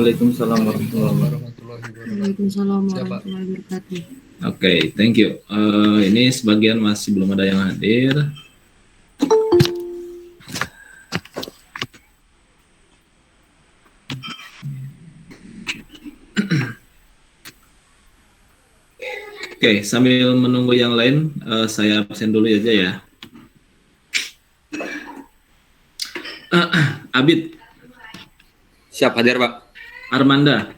Waalaikumsalam warahmatullahi wabarakatuh. warahmatullahi wabarakatuh. Waalaikumsalam Siap, Pak. warahmatullahi wabarakatuh. Oke, thank you. Ini sebagian masih belum ada yang hadir. Oke, sambil menunggu yang lain, saya absen dulu aja ya. Abid, Siap hadir, Pak. Armanda,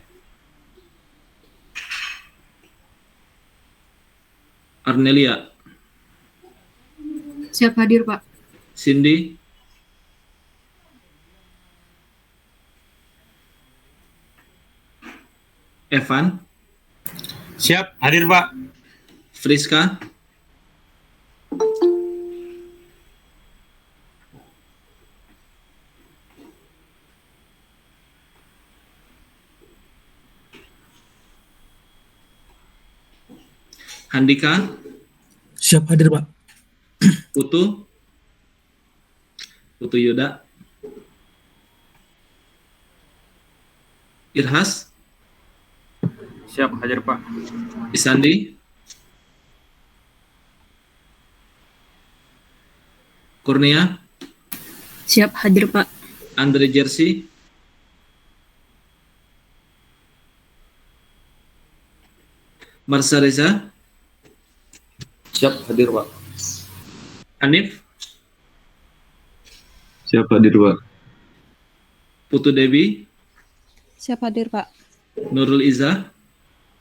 Arnelia, Siap hadir, Pak. Cindy, Evan, Siap hadir, Pak. Friska, Handika, Siap hadir, Pak. Putu, Putu Yuda, Irhas, Siap hadir, Pak. Isandi, Kurnia, Siap hadir, Pak. Andre Jersey, Marsha Reza, Siap hadir, Pak. Hanif, Siap hadir, Pak. Putu Dewi, Siap hadir, Pak. Nurul Izzah,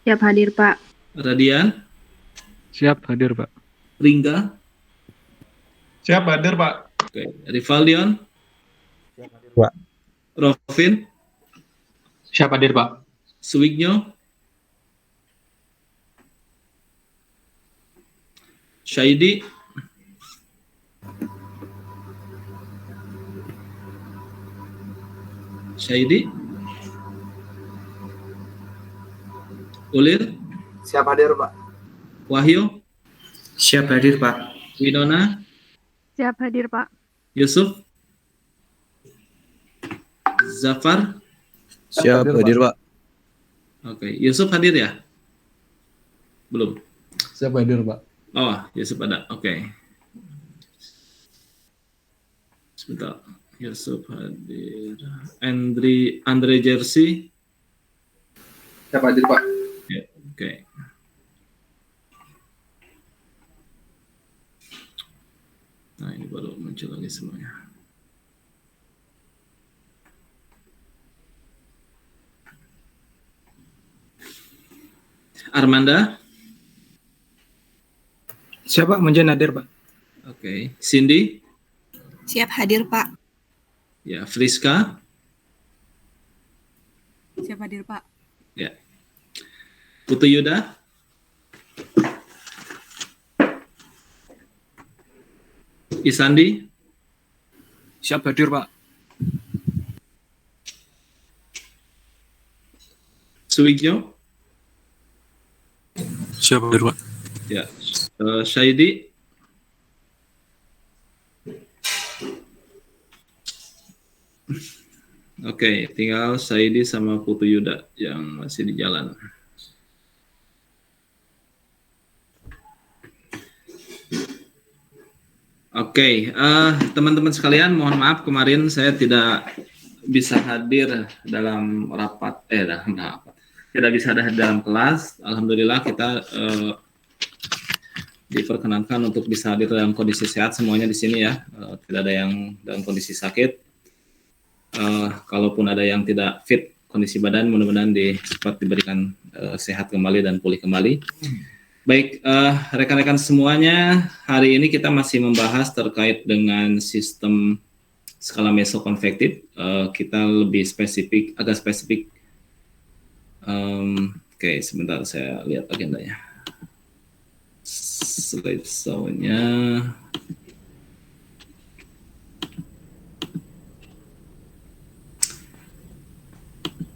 Siap hadir, Pak. Radian, Siap hadir, Pak. Ringga, Siap hadir, Pak. oke, Rivaldion, Pak. Rovin, Siap hadir, Pak. Suwigno, Syaidi, Ulir, Siap hadir, Pak. Wahyu, Siap hadir, Pak. Winona, Siap hadir, Pak. Yusuf, Zafar, Siap hadir, Pak. oke, Yusuf hadir ya? Belum. Siap hadir, Pak. Oh, Yusuf ada, oke. Sebentar, Yusuf hadir. Andre Jersey, Siap hadir, Pak. ya, oke. Nah, ini baru muncul lagi semuanya. Armanda, Siap, Pak. Menjen hadir, Pak. oke. Cindy, Siap hadir, Pak. ya. Friska, Siap hadir, Pak. ya. Putu Yuda, Isandi, Siap hadir, Pak. Suwigyo, Siap hadir, Pak. ya. Syaidi, oke, tinggal Syaidi sama Putu Yuda yang masih di jalan. Oke, teman-teman sekalian, mohon maaf kemarin saya tidak bisa hadir dalam rapat, tidak bisa hadir dalam kelas. Alhamdulillah kita diperkenankan untuk bisa hadir dalam kondisi sehat semuanya di sini ya, tidak ada yang dalam kondisi sakit. Kalaupun ada yang tidak fit kondisi badan, mudah-mudahan cepat diberikan sehat kembali dan pulih kembali. Baik, rekan-rekan semuanya, hari ini kita masih membahas terkait dengan sistem skala mesokonvektif. Kita lebih spesifik, agak spesifik. Oke, sebentar saya lihat agendanya. Slide show-nya.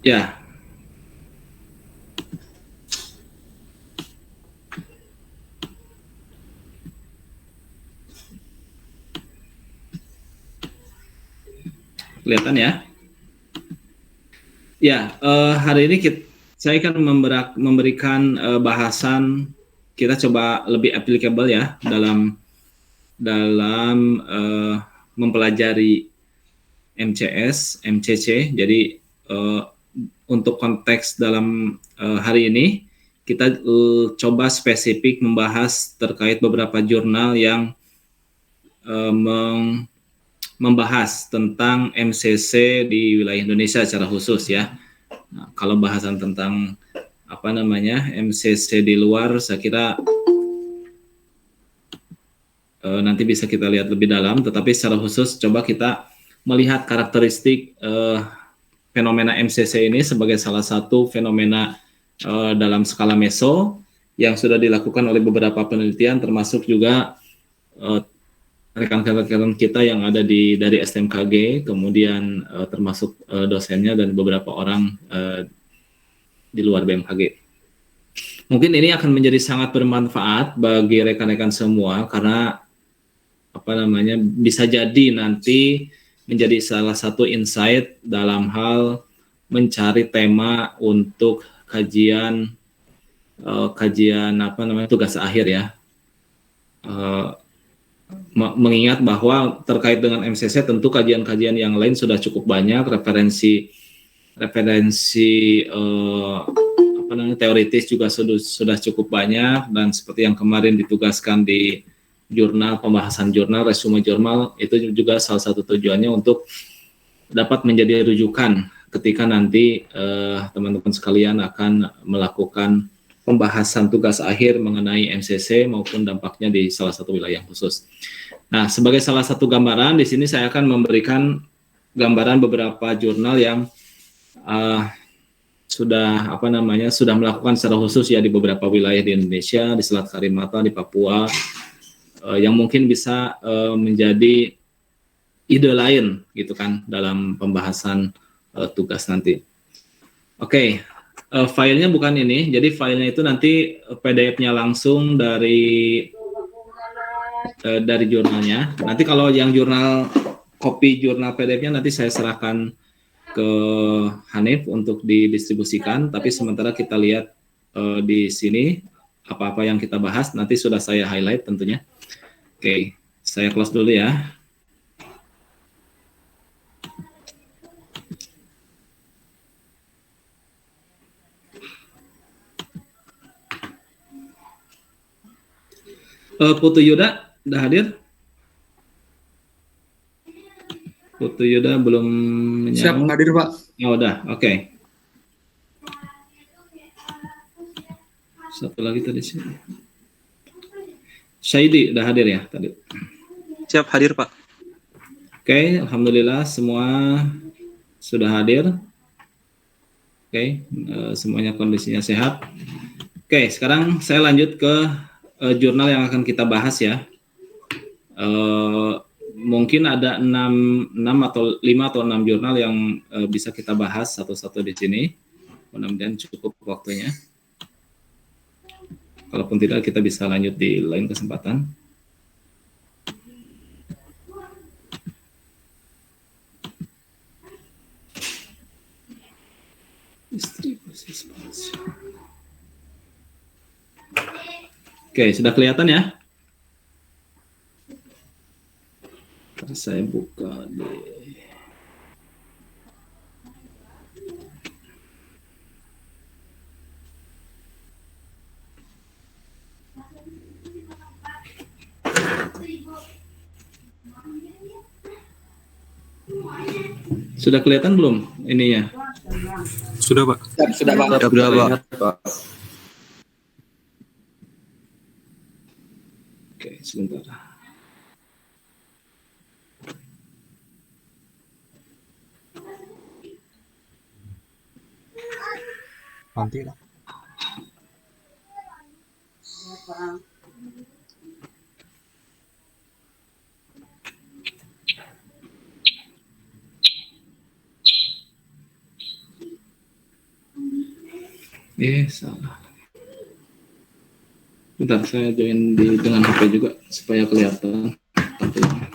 Ya. Kelihatan ya? Ya, hari ini saya akan memberikan bahasan, kita coba lebih applicable ya dalam mempelajari MCS, MCC. Jadi untuk konteks dalam hari ini kita coba spesifik membahas terkait beberapa jurnal yang membahas tentang MCC di wilayah Indonesia secara khusus ya. Nah, kalau bahasan tentang MCC di luar, saya kira nanti bisa kita lihat lebih dalam. Tetapi secara khusus coba kita melihat karakteristik fenomena MCC ini sebagai salah satu fenomena dalam skala meso yang sudah dilakukan oleh beberapa penelitian, termasuk juga rekan-rekan kita yang ada dari STMKG, kemudian termasuk dosennya dan beberapa orang di luar BMKG. Mungkin ini akan menjadi sangat bermanfaat bagi rekan-rekan semua karena bisa jadi nanti menjadi salah satu insight dalam hal mencari tema untuk kajian tugas akhir ya. Mengingat bahwa terkait dengan MCC tentu kajian-kajian yang lain sudah cukup banyak, referensi teoritis juga sudah cukup banyak, dan seperti yang kemarin ditugaskan di jurnal, pembahasan jurnal, resume jurnal, itu juga salah satu tujuannya untuk dapat menjadi rujukan ketika nanti teman-teman sekalian akan melakukan pembahasan tugas akhir mengenai MCC maupun dampaknya di salah satu wilayah khusus. Nah, sebagai salah satu gambaran di sini saya akan memberikan gambaran beberapa jurnal yang sudah melakukan secara khusus ya di beberapa wilayah di Indonesia, di Selat Kalimantan, di Papua, yang mungkin bisa menjadi ide lain gitu kan dalam pembahasan tugas nanti. Oke. Filenya bukan ini, jadi filenya itu nanti PDF-nya langsung dari jurnalnya. Nanti kalau yang kopi jurnal PDF-nya nanti saya serahkan ke Hanif untuk didistribusikan, tapi sementara kita lihat di sini apa-apa yang kita bahas nanti sudah saya highlight tentunya. Oke, saya close dulu ya. Putu Yuda udah hadir? Putu Yuda belum menyaut. Siap hadir Pak. Oh, udah, oke. Satu lagi tadi sih. Syaidi udah hadir ya tadi? Siap hadir Pak. Oke, alhamdulillah semua sudah hadir. Oke, semuanya kondisinya sehat. Oke, sekarang saya lanjut ke jurnal yang akan kita bahas ya. Mungkin ada 5 atau 6 jurnal yang bisa kita bahas satu-satu di sini. Mudah-mudahan cukup waktunya. Kalaupun tidak, kita bisa lanjut di lain kesempatan. Distribusi spasial. Oke, sudah kelihatan ya? Saya buka deh. Sudah kelihatan belum ininya? Sudah Pak. Sudah Pak. Sudah Pak. Oke, sebentar. Nanti lah. Salah. Bentar, saya join dengan HP juga supaya kelihatan tampilannya.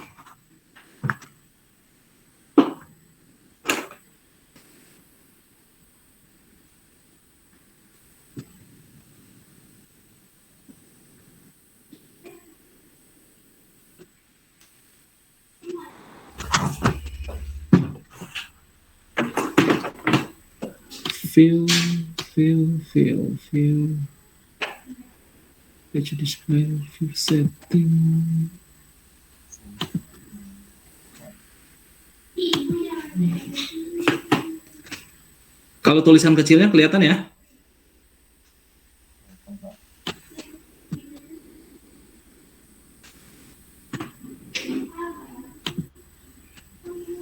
View. Page display, view setting. Kalau tulisan kecilnya kelihatan ya?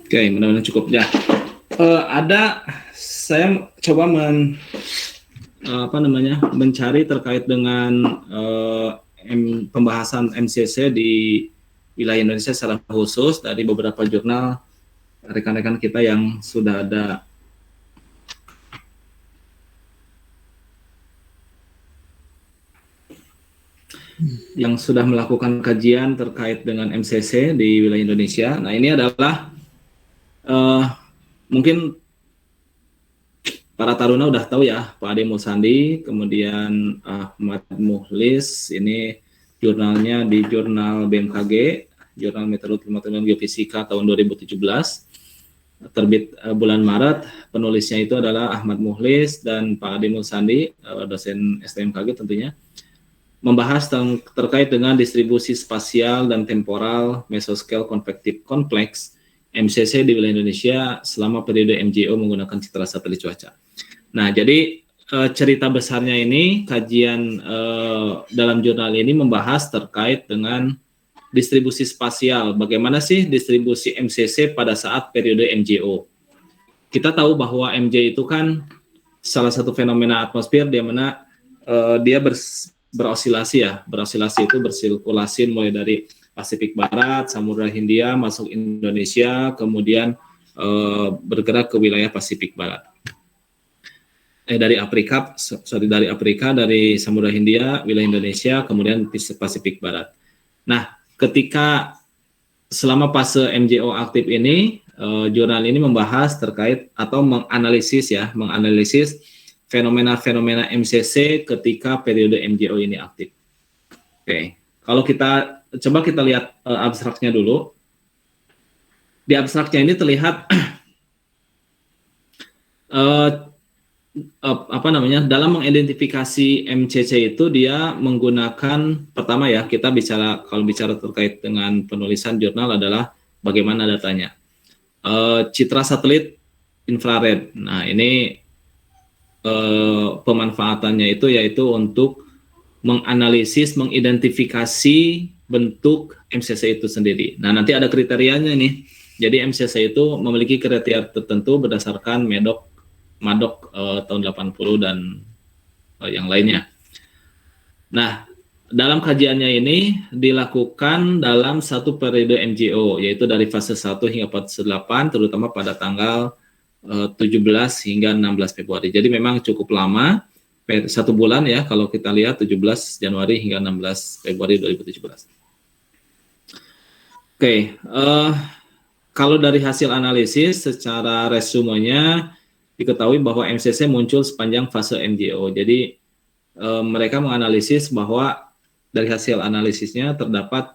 Oke, mudah-mudahan cukup ya. Saya coba mencari terkait dengan pembahasan MCC di wilayah Indonesia secara khusus dari beberapa jurnal rekan-rekan kita yang sudah ada melakukan kajian terkait dengan MCC di wilayah Indonesia. Nah, ini adalah mungkin para taruna udah tahu ya, Pak Ade Mulsandi, kemudian Ahmad Muhlis, ini jurnalnya di jurnal BMKG, Jurnal Meteorologi dan Geofisika tahun 2017, terbit bulan Maret. Penulisnya itu adalah Ahmad Muhlis dan Pak Ade Mulsandi, dosen STMKG tentunya, membahas terkait dengan distribusi spasial dan temporal mesoscale convective complex MCC di wilayah Indonesia selama periode MJO menggunakan citra satelit cuaca. Nah, jadi cerita besarnya ini, kajian dalam jurnal ini membahas terkait dengan distribusi spasial. Bagaimana sih distribusi MCC pada saat periode MJO? Kita tahu bahwa MJ itu kan salah satu fenomena atmosfer di mana dia berosilasi ya. Berosilasi itu bersirkulasi mulai dari Pasifik Barat, Samudra Hindia, masuk Indonesia, kemudian bergerak ke wilayah Pasifik Barat. Dari Afrika, dari Samudra Hindia, wilayah Indonesia, kemudian Pasifik Barat. Nah, ketika selama fase MJO aktif ini, jurnal ini membahas terkait atau menganalisis fenomena-fenomena MCC ketika periode MJO ini aktif. Oke, kalau kita lihat abstraknya dulu. Di abstraknya ini terlihat dalam mengidentifikasi MCC itu dia menggunakan, pertama ya, kita kalau bicara terkait dengan penulisan jurnal adalah bagaimana datanya. Citra satelit infrared. Nah, ini pemanfaatannya itu yaitu untuk menganalisis, mengidentifikasi bentuk MCC itu sendiri. Nah, nanti ada kriterianya nih. Jadi MCC itu memiliki kriteria tertentu berdasarkan Madok tahun 80 dan yang lainnya. Nah, dalam kajiannya ini dilakukan dalam satu periode MJO, yaitu dari fase 1 hingga fase 8, terutama pada tanggal 17 hingga 16 Februari. Jadi memang cukup lama, 1 bulan ya, kalau kita lihat 17 Januari hingga 16 Februari 2017. Oke, kalau dari hasil analisis secara resumenya diketahui bahwa MCC muncul sepanjang fase MJO. Jadi mereka menganalisis bahwa dari hasil analisisnya terdapat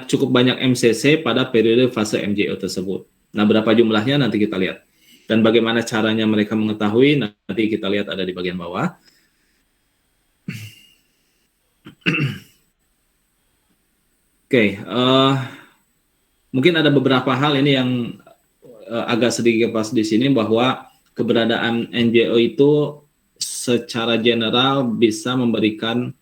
cukup banyak MCC pada periode fase MJO tersebut. Nah, berapa jumlahnya nanti kita lihat. Dan bagaimana caranya mereka mengetahui nanti kita lihat ada di bagian bawah. Oke, mungkin ada beberapa hal ini yang agak sedikit pas di sini, bahwa keberadaan NGO itu secara general bisa memberikan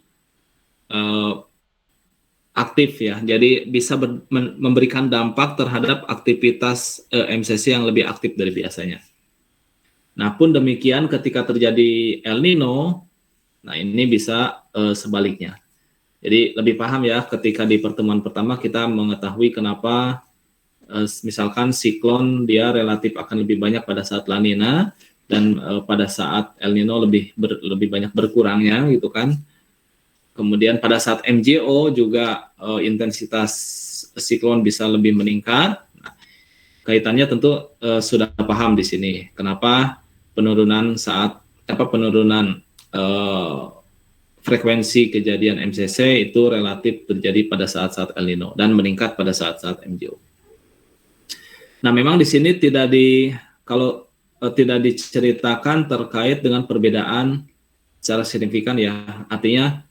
aktif ya, jadi bisa memberikan dampak terhadap aktivitas MCC yang lebih aktif dari biasanya. Nah, pun demikian ketika terjadi El Nino, nah ini bisa sebaliknya. Jadi lebih paham ya, ketika di pertemuan pertama kita mengetahui kenapa misalkan siklon dia relatif akan lebih banyak pada saat La Nina, dan pada saat El Nino lebih banyak berkurangnya gitu kan. Kemudian pada saat MJO juga intensitas siklon bisa lebih meningkat. Nah, kaitannya tentu sudah paham di sini kenapa penurunan frekuensi kejadian MCC itu relatif terjadi pada saat-saat El Nino dan meningkat pada saat-saat MJO. Nah, memang di sini kalau tidak diceritakan terkait dengan perbedaan secara signifikan ya. Artinya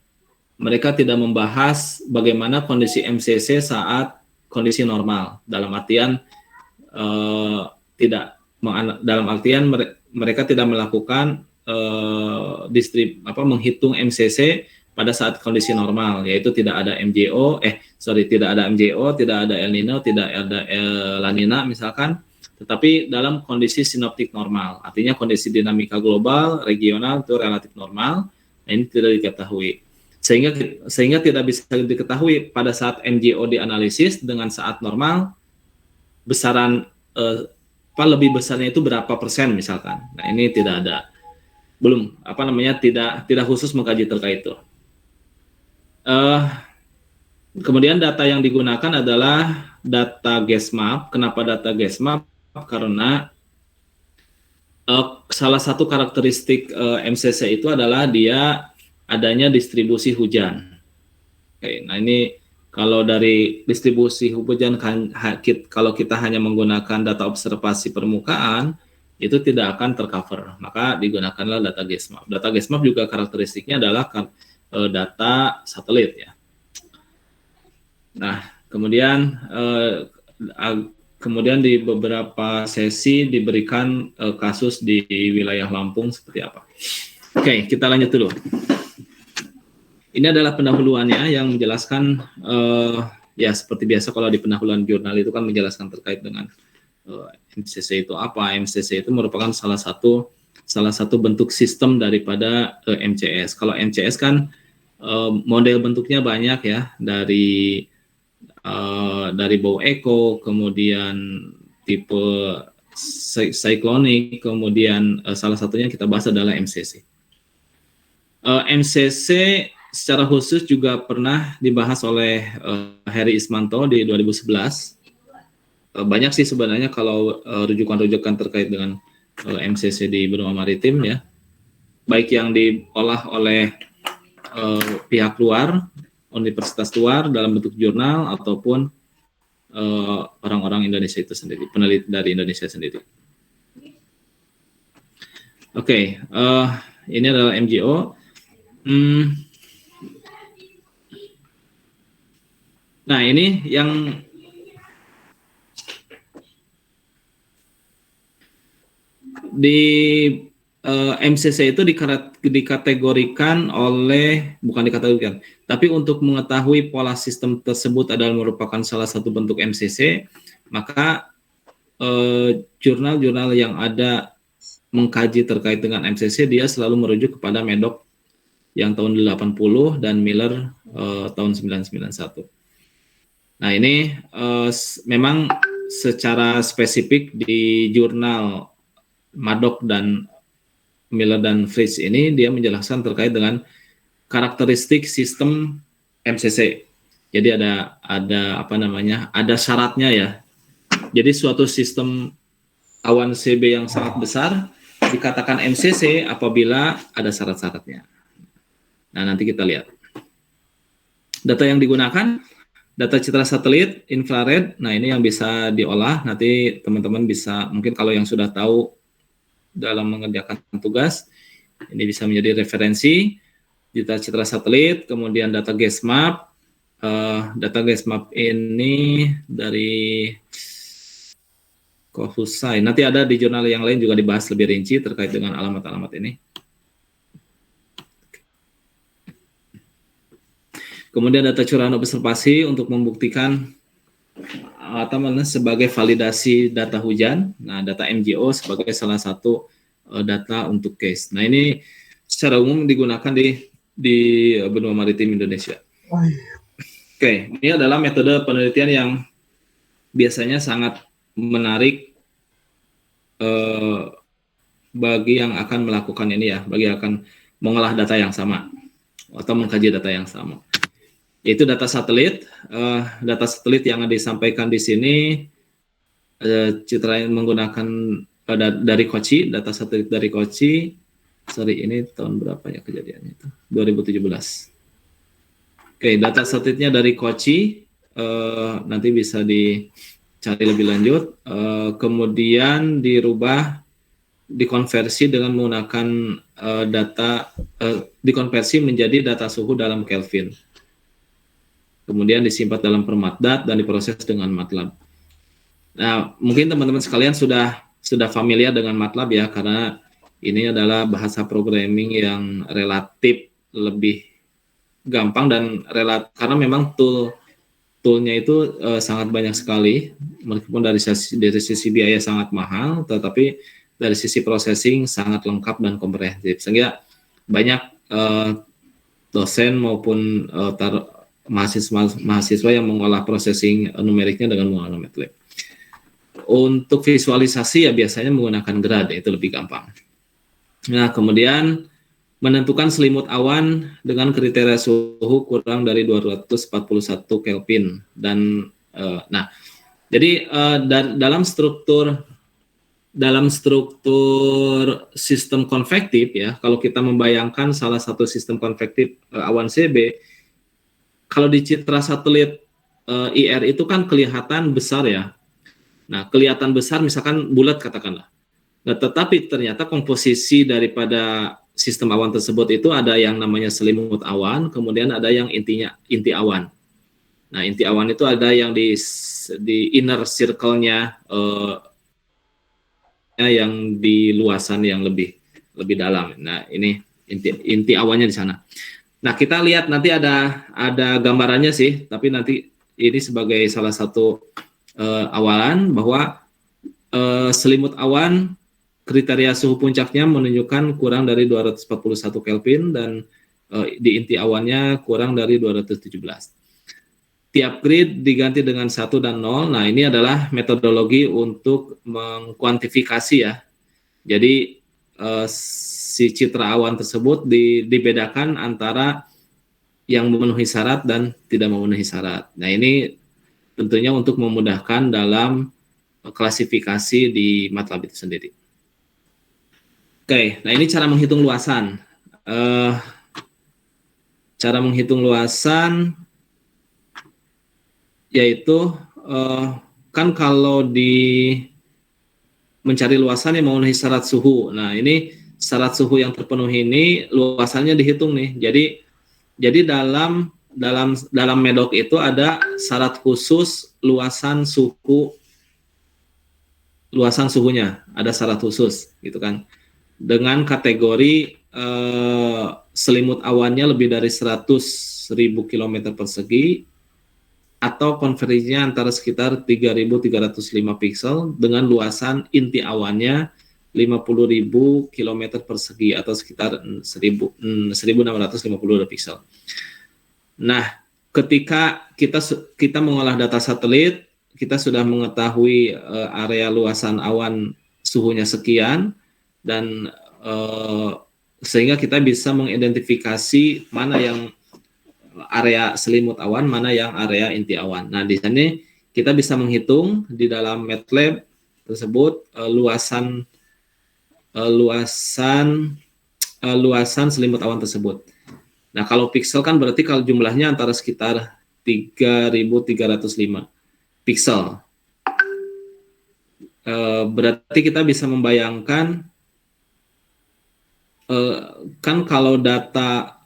mereka tidak membahas bagaimana kondisi MCC saat kondisi normal. Dalam artian mereka tidak melakukan menghitung MCC pada saat kondisi normal, yaitu tidak ada tidak ada MJO, tidak ada El Nino, tidak ada La Nina misalkan, tetapi dalam kondisi sinoptik normal, artinya kondisi dinamika global, regional itu relatif normal. Nah, ini tidak diketahui, sehingga tidak bisa diketahui pada saat MJO dianalisis dengan saat normal besaran lebih besarnya itu berapa persen misalkan. Nah, ini tidak khusus mengkaji terkait itu. Kemudian data yang digunakan adalah data GESMAP. Kenapa data GESMAP? Karena salah satu karakteristik MCC itu adalah dia adanya distribusi hujan. Oke, nah ini kalau dari distribusi hujan kalau kita hanya menggunakan data observasi permukaan itu tidak akan tercover, maka digunakanlah data GESMAP. Data GESMAP juga karakteristiknya adalah data satelit ya. Nah, kemudian di beberapa sesi diberikan kasus di wilayah Lampung seperti apa. Oke, kita lanjut dulu. Ini adalah pendahuluannya yang menjelaskan ya seperti biasa kalau di pendahuluan jurnal itu kan menjelaskan terkait dengan MCC itu apa. MCC itu merupakan salah satu bentuk sistem daripada MCS. Kalau MCS kan model bentuknya banyak ya, dari bow echo, kemudian tipe cyclonic, kemudian salah satunya kita bahas adalah MCC. MCC secara khusus juga pernah dibahas oleh Heri Ismanto di 2011. Banyak sih sebenarnya kalau rujukan-rujukan terkait dengan MCC di benua maritim ya, baik yang diolah oleh pihak luar, universitas luar dalam bentuk jurnal ataupun orang-orang Indonesia itu sendiri, peneliti dari Indonesia sendiri. Oke, ini adalah MJO. Nah, ini yang di MCC itu dikategorikan tapi untuk mengetahui pola sistem tersebut adalah merupakan salah satu bentuk MCC, maka jurnal-jurnal yang ada mengkaji terkait dengan MCC dia selalu merujuk kepada Medoc yang tahun 80 dan Miller tahun 1991. Nah, ini memang secara spesifik di jurnal Madoc dan Miller dan Fritz ini dia menjelaskan terkait dengan karakteristik sistem MCC. Jadi ada syaratnya ya. Jadi suatu sistem awan CB yang sangat besar dikatakan MCC apabila ada syarat-syaratnya. Nah, nanti kita lihat. Data yang digunakan, data citra satelit, infrared. Nah, ini yang bisa diolah. Nanti teman-teman bisa, mungkin kalau yang sudah tahu dalam mengerjakan tugas, ini bisa menjadi referensi. Data citra satelit, kemudian data GESMAP. Data GESMAP ini dari Kohusai. Nanti ada di jurnal yang lain juga dibahas lebih rinci terkait dengan alamat-alamat ini. Kemudian data curahan observasi untuk membuktikan sebagai validasi data hujan. Nah, data MJO sebagai salah satu data untuk case. Nah, ini secara umum digunakan di benua maritim Indonesia. Oke, ini adalah metode penelitian yang biasanya sangat menarik bagi yang akan melakukan ini ya, bagi yang akan mengolah data yang sama atau mengkaji data yang sama. Yaitu data satelit. Data satelit yang disampaikan di sini citra yang menggunakan dari Kochi, data satelit dari Kochi. Sorry, ini tahun berapa ya kejadiannya itu? 2017. Oke, data satelitnya dari Kochi. Nanti bisa dicari lebih lanjut. Kemudian dirubah dikonversi dengan menggunakan dikonversi menjadi data suhu dalam Kelvin. Kemudian disimpan dalam Permatdat dan diproses dengan MATLAB. Nah, mungkin teman-teman sekalian sudah familiar dengan MATLAB ya, karena ini adalah bahasa programming yang relatif lebih gampang dan karena memang toolnya itu sangat banyak sekali, meskipun dari sisi biaya sangat mahal, tetapi dari sisi processing sangat lengkap dan komprehensif, sehingga banyak dosen maupun mahasiswa yang mengolah processing numeriknya dengan menggunakan MATLAB. Untuk visualisasi ya biasanya menggunakan grad, itu lebih gampang. Nah, kemudian menentukan selimut awan dengan kriteria suhu kurang dari 241 Kelvin dan jadi dalam struktur sistem konvektif ya, kalau kita membayangkan salah satu sistem konvektif awan CB, kalau di citra satelit IR itu kan kelihatan besar ya. Nah, kelihatan besar misalkan bulat katakanlah. Nah, tetapi ternyata komposisi daripada sistem awan tersebut itu ada yang namanya selimut awan, kemudian ada yang inti awan. Nah, inti awan itu ada yang di inner circle-nya, yang di luasan yang lebih dalam. Nah, ini inti awannya di sana. Nah, kita lihat nanti ada gambarannya sih, tapi nanti ini sebagai salah satu awalan bahwa selimut awan kriteria suhu puncaknya menunjukkan kurang dari 241 Kelvin dan di inti awannya kurang dari 217. Tiap grid diganti dengan 1 dan 0. Nah, ini adalah metodologi untuk mengkuantifikasi ya. Jadi si citra awan tersebut dibedakan antara yang memenuhi syarat dan tidak memenuhi syarat. Nah, ini tentunya untuk memudahkan dalam klasifikasi di MATLAB itu sendiri. Oke, nah ini cara menghitung luasan. Cara menghitung luasan yaitu kan kalau mencari luasan yang memenuhi syarat suhu. Nah, ini syarat suhu yang terpenuhi ini luasannya dihitung nih. Jadi dalam medok itu ada syarat khusus luasan suhunya, ada syarat khusus gitu kan. Dengan kategori selimut awannya lebih dari 100.000 km persegi atau konversinya antara sekitar 3.305 piksel dengan luasan inti awannya 50.000 km persegi atau sekitar 1.652 piksel. Nah, ketika kita mengolah data satelit, kita sudah mengetahui area luasan awan suhunya sekian, dan sehingga kita bisa mengidentifikasi mana yang area selimut awan, mana yang area inti awan. Nah, di sini kita bisa menghitung di dalam MATLAB tersebut luasan selimut awan tersebut. Nah, kalau piksel kan berarti kalau jumlahnya antara sekitar 3.305 piksel. Berarti kita bisa membayangkan kan kalau data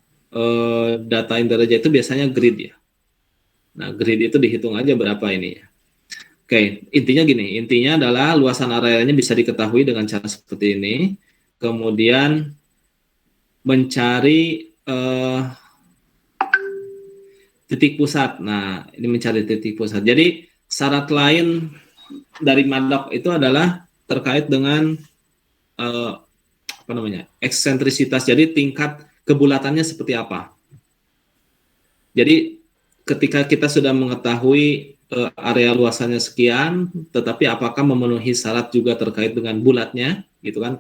interaja itu biasanya grid ya. Nah, grid itu dihitung aja berapa ini ya. Oke, intinya adalah luasan areanya bisa diketahui dengan cara seperti ini. Kemudian mencari titik pusat. Nah, ini mencari titik pusat. Jadi syarat lain dari MATLAB itu adalah terkait dengan eksentrisitas. Jadi tingkat kebulatannya seperti apa. Jadi ketika kita sudah mengetahui area luasannya sekian, tetapi apakah memenuhi syarat juga terkait dengan bulatnya, gitu kan?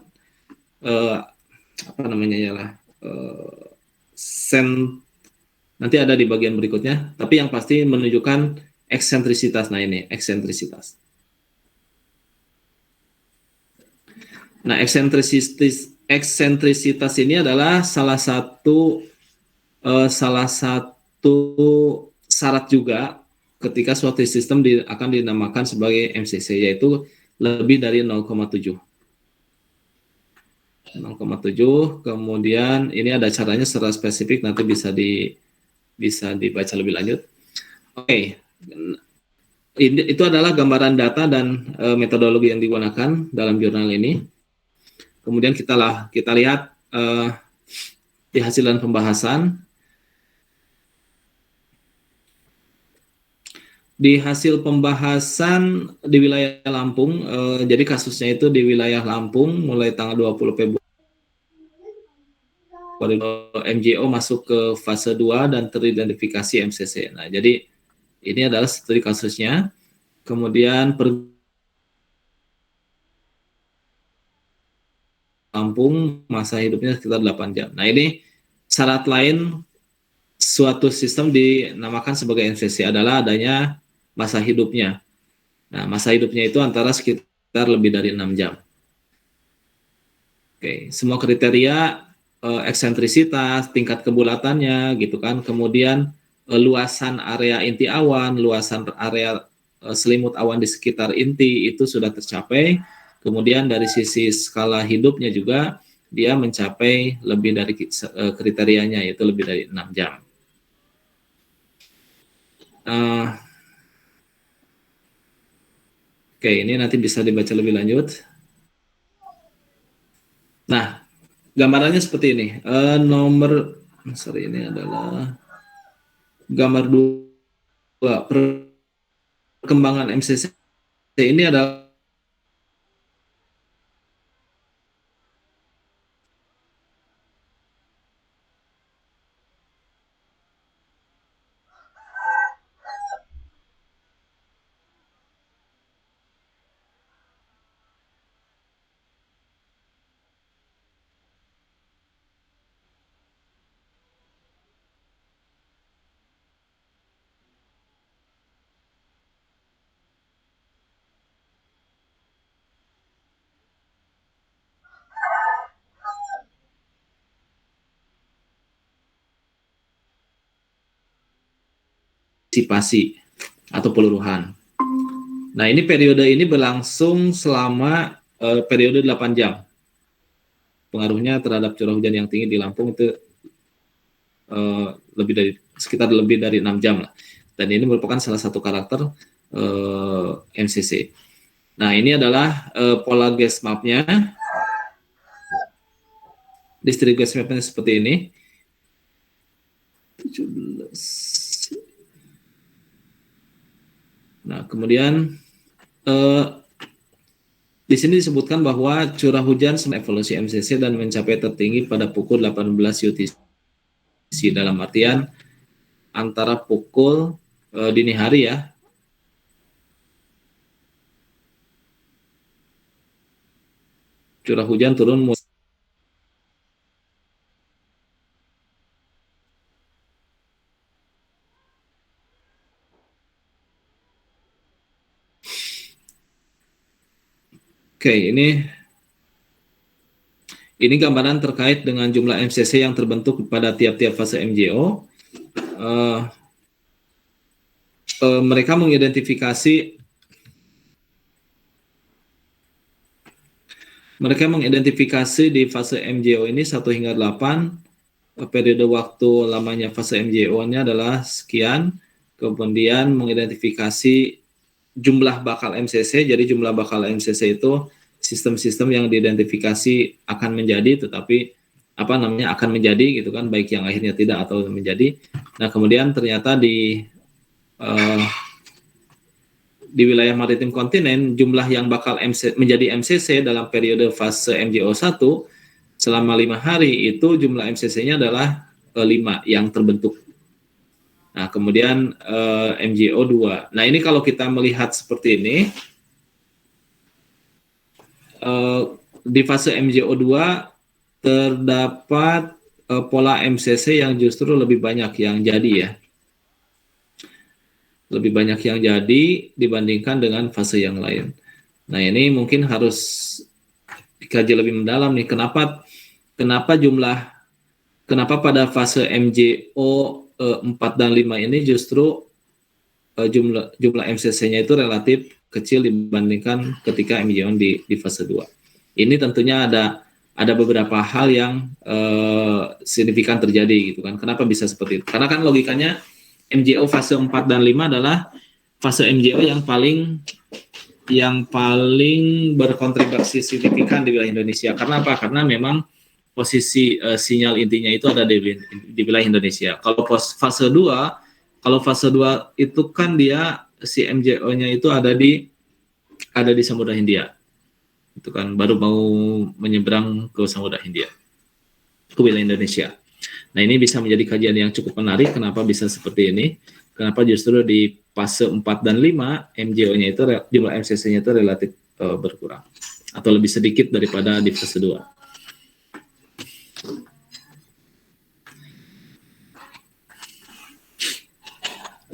Nanti ada di bagian berikutnya, tapi yang pasti menunjukkan eksentrisitas. Nah, ini eksentrisitas. Nah, eksentrisitas ini adalah salah satu syarat juga ketika suatu sistem akan dinamakan sebagai MCC, yaitu lebih dari 0,7. 0,7. Kemudian ini ada caranya secara spesifik, nanti bisa dibaca lebih lanjut. Oke. Itu adalah gambaran data dan metodologi yang digunakan dalam jurnal ini. Kemudian kita lihat di hasilan pembahasan. Di hasil pembahasan di wilayah Lampung, jadi kasusnya itu di wilayah Lampung mulai tanggal 20 Februari MJO masuk ke fase 2 dan teridentifikasi MCC. Nah, jadi ini adalah studi kasusnya. Kemudian Lampung masa hidupnya sekitar 8 jam. Nah, ini syarat lain suatu sistem dinamakan sebagai MCC adalah adanya masa hidupnya. Nah, masa hidupnya itu antara sekitar lebih dari 6 jam. Oke, semua kriteria eksentrisitas, tingkat kebulatannya gitu kan. Kemudian luasan area inti awan, luasan area selimut awan di sekitar inti itu sudah tercapai. Kemudian dari sisi skala hidupnya juga dia mencapai lebih dari kriterianya, yaitu lebih dari 6 jam. Oke, ini nanti bisa dibaca lebih lanjut. Nah, gambarannya seperti ini. Ini adalah gambar 2. Perkembangan MCC ini adalah antisipasi atau peluruhan. Nah, ini periode ini berlangsung selama periode 8 jam. Pengaruhnya terhadap curah hujan yang tinggi di Lampung itu sekitar lebih dari 6 jam lah. Dan ini merupakan salah satu karakter MCC. Nah, ini adalah pola gas map-nya. Distrik gas map-nya seperti ini. 17. Nah, kemudian di sini disebutkan bahwa curah hujan evolusi MCC dan mencapai tertinggi pada pukul 18 UTC, dalam artian antara pukul dini hari ya. Curah hujan turun Oke, ini gambaran terkait dengan jumlah MCC yang terbentuk pada tiap-tiap fase MJO. Mereka mengidentifikasi di fase MJO ini 1 hingga 8. Periode waktu lamanya fase MJO-nya adalah sekian. Kemudian mengidentifikasi jumlah bakal MCC. Jadi jumlah bakal MCC itu sistem-sistem yang diidentifikasi akan menjadi, tetapi akan menjadi gitu kan, baik yang akhirnya tidak atau menjadi. Nah, kemudian ternyata di wilayah maritim kontinen, jumlah yang bakal menjadi MCC dalam periode fase MJO 1 selama 5 hari itu jumlah MCC-nya adalah 5 yang terbentuk. Nah, kemudian MJO 2. Nah, ini kalau kita melihat seperti ini, di fase MJO 2 terdapat pola MCC yang justru lebih banyak yang jadi ya. Lebih banyak yang jadi dibandingkan dengan fase yang lain. Nah, ini mungkin harus dikaji lebih mendalam nih, kenapa pada fase MJO 4 dan 5 ini justru jumlah MCC-nya itu relatif kecil dibandingkan ketika MJO di fase 2. Ini tentunya ada ada beberapa hal yang signifikan terjadi gitu kan. Kenapa bisa seperti itu? Karena kan logikanya MJO fase 4 dan 5 adalah fase MJO yang paling berkontribusi signifikan di wilayah Indonesia. Karena apa? Karena memang posisi sinyal intinya itu ada di wilayah Indonesia. Fase 2, kalau fase 2 itu kan dia si MJO-nya itu ada di Samudra Hindia. Itu kan baru mau menyeberang ke Samudra Hindia, ke wilayah Indonesia. Nah, ini bisa menjadi kajian yang cukup menarik. Kenapa bisa seperti ini? Kenapa justru di fase 4 dan 5 MJO-nya itu jumlah MCC-nya itu relatif berkurang atau lebih sedikit daripada di fase 2.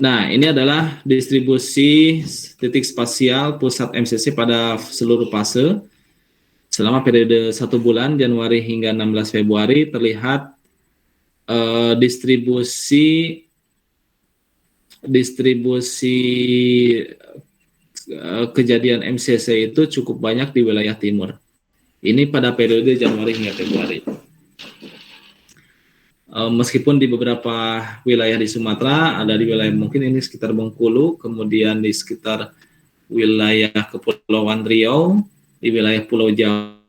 Nah, ini adalah distribusi titik spasial pusat MCC pada seluruh fase. Selama periode 1 bulan, Januari hingga 16 Februari, terlihat distribusi kejadian MCC itu cukup banyak di wilayah timur. Ini pada periode Januari hingga Februari. Meskipun di beberapa wilayah di Sumatera, ada di wilayah mungkin ini sekitar Bengkulu, kemudian di sekitar wilayah Kepulauan Riau, di wilayah Pulau Jawa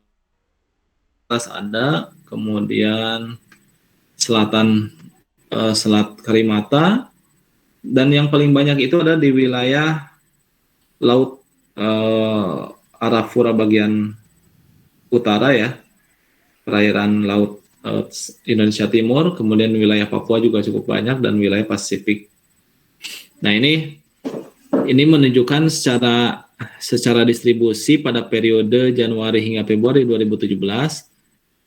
ada, kemudian selatan Selat Karimata, dan yang paling banyak itu ada di wilayah laut Arafura bagian utara ya, perairan laut Indonesia Timur, kemudian wilayah Papua juga cukup banyak, dan wilayah Pasifik. Nah, ini menunjukkan secara distribusi pada periode Januari hingga Februari 2017,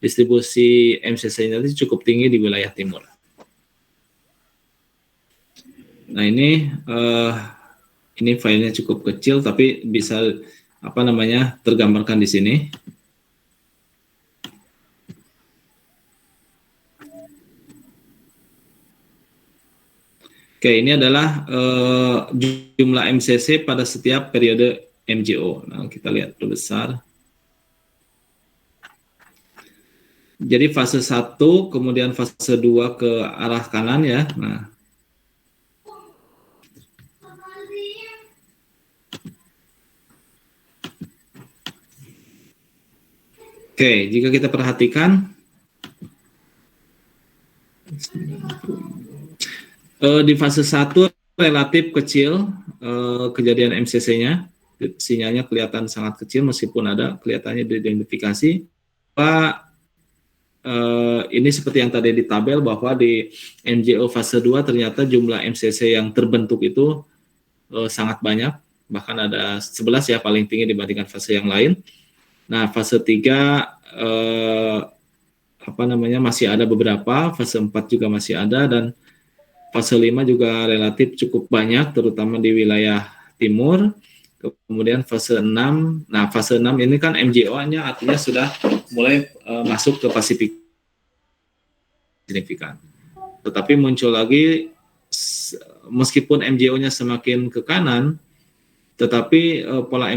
distribusi MCC-nya itu cukup tinggi di wilayah timur. Nah, ini filenya cukup kecil, tapi bisa tergambarkan di sini. Oke, ini adalah jumlah MCC pada setiap periode MJO. Nah, kita lihat berbesar. Jadi fase 1, kemudian fase 2 ke arah kanan ya. Nah, oke, jika kita perhatikan di fase 1 relatif kecil kejadian MCC-nya, sinyalnya kelihatan sangat kecil meskipun ada kelihatannya diidentifikasi. Ini seperti yang tadi di tabel bahwa di MJO fase 2 ternyata jumlah MCC yang terbentuk itu sangat banyak, bahkan ada 11 ya, paling tinggi dibandingkan fase yang lain. Nah, fase 3 masih ada beberapa, fase 4 juga masih ada, dan fase 5 juga relatif cukup banyak, terutama di wilayah timur. Kemudian fase 6, nah fase 6 ini kan MJO-nya artinya sudah mulai masuk ke Pasifik signifikan. Tetapi muncul lagi, meskipun MJO-nya semakin ke kanan, tetapi pola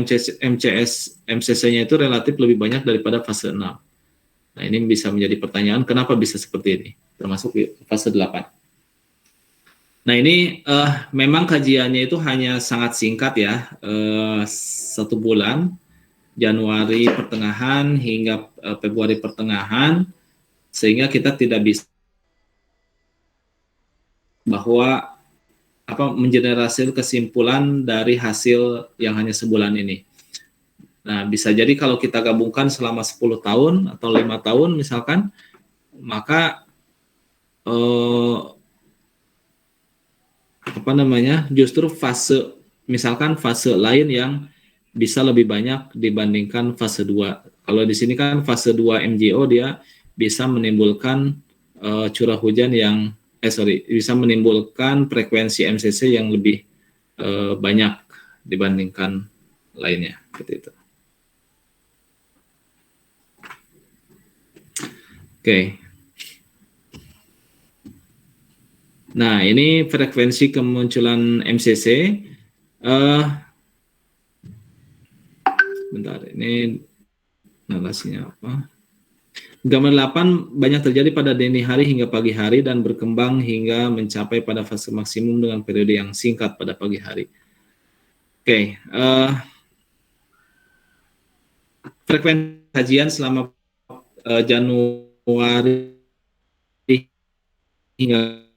MCC-nya itu relatif lebih banyak daripada fase 6. Nah, ini bisa menjadi pertanyaan, kenapa bisa seperti ini, termasuk di fase 8. Nah, ini memang kajiannya itu hanya sangat singkat ya, 1 bulan, Januari pertengahan hingga Februari pertengahan, sehingga kita tidak bisa bahwa mengenerasi kesimpulan dari hasil yang hanya sebulan ini. Nah, bisa jadi kalau kita gabungkan selama 10 tahun atau 5 tahun misalkan, maka justru fase lain yang bisa lebih banyak dibandingkan fase 2. Kalau di sini kan fase 2 MJO dia bisa menimbulkan curah hujan bisa menimbulkan frekuensi MCC yang lebih banyak dibandingkan lainnya, seperti itu. Oke. Nah, ini frekuensi kemunculan MCC. Bentar, ini narasinya apa? Gambar 8 banyak terjadi pada dini hari hingga pagi hari dan berkembang hingga mencapai pada fase maksimum dengan periode yang singkat pada pagi hari. Oke, frekuensi kajian selama Januari hingga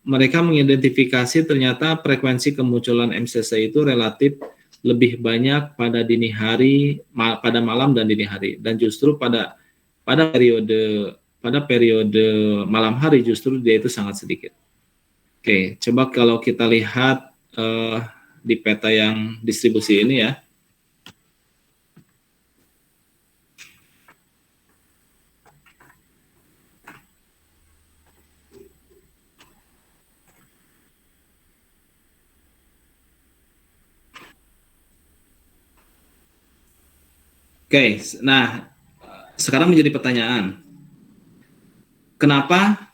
mereka mengidentifikasi ternyata frekuensi kemunculan MCC itu relatif lebih banyak pada dini hari, pada malam dan dini hari, dan justru pada periode malam hari justru dia itu sangat sedikit. Oke, coba kalau kita lihat di peta yang distribusi ini ya. Oke, nah sekarang menjadi pertanyaan, kenapa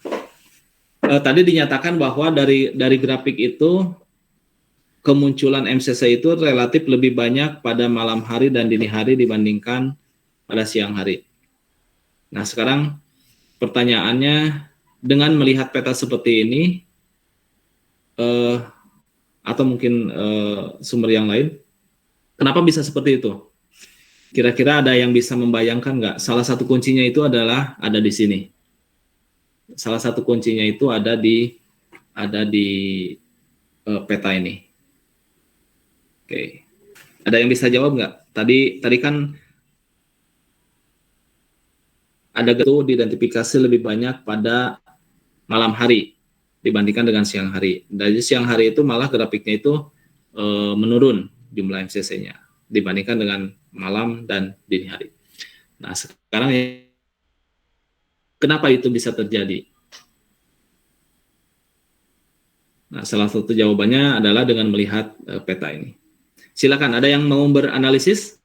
tadi dinyatakan bahwa dari grafik itu kemunculan MCC itu relatif lebih banyak pada malam hari dan dini hari dibandingkan pada siang hari. Nah sekarang pertanyaannya, dengan melihat peta seperti ini, atau mungkin sumber yang lain, kenapa bisa seperti itu? Kira-kira ada yang bisa membayangkan nggak? Salah satu kuncinya itu adalah ada di sini. Salah satu kuncinya itu ada di peta ini. Oke, ada yang bisa jawab nggak? Tadi kan ada gitu diidentifikasi lebih banyak pada malam hari dibandingkan dengan siang hari. Dari siang hari itu malah grafiknya itu menurun jumlah MCC-nya dibandingkan dengan malam dan dini hari. Nah, sekarang kenapa itu bisa terjadi? Nah, salah satu jawabannya adalah dengan melihat peta ini. Silakan, ada yang mau beranalisis,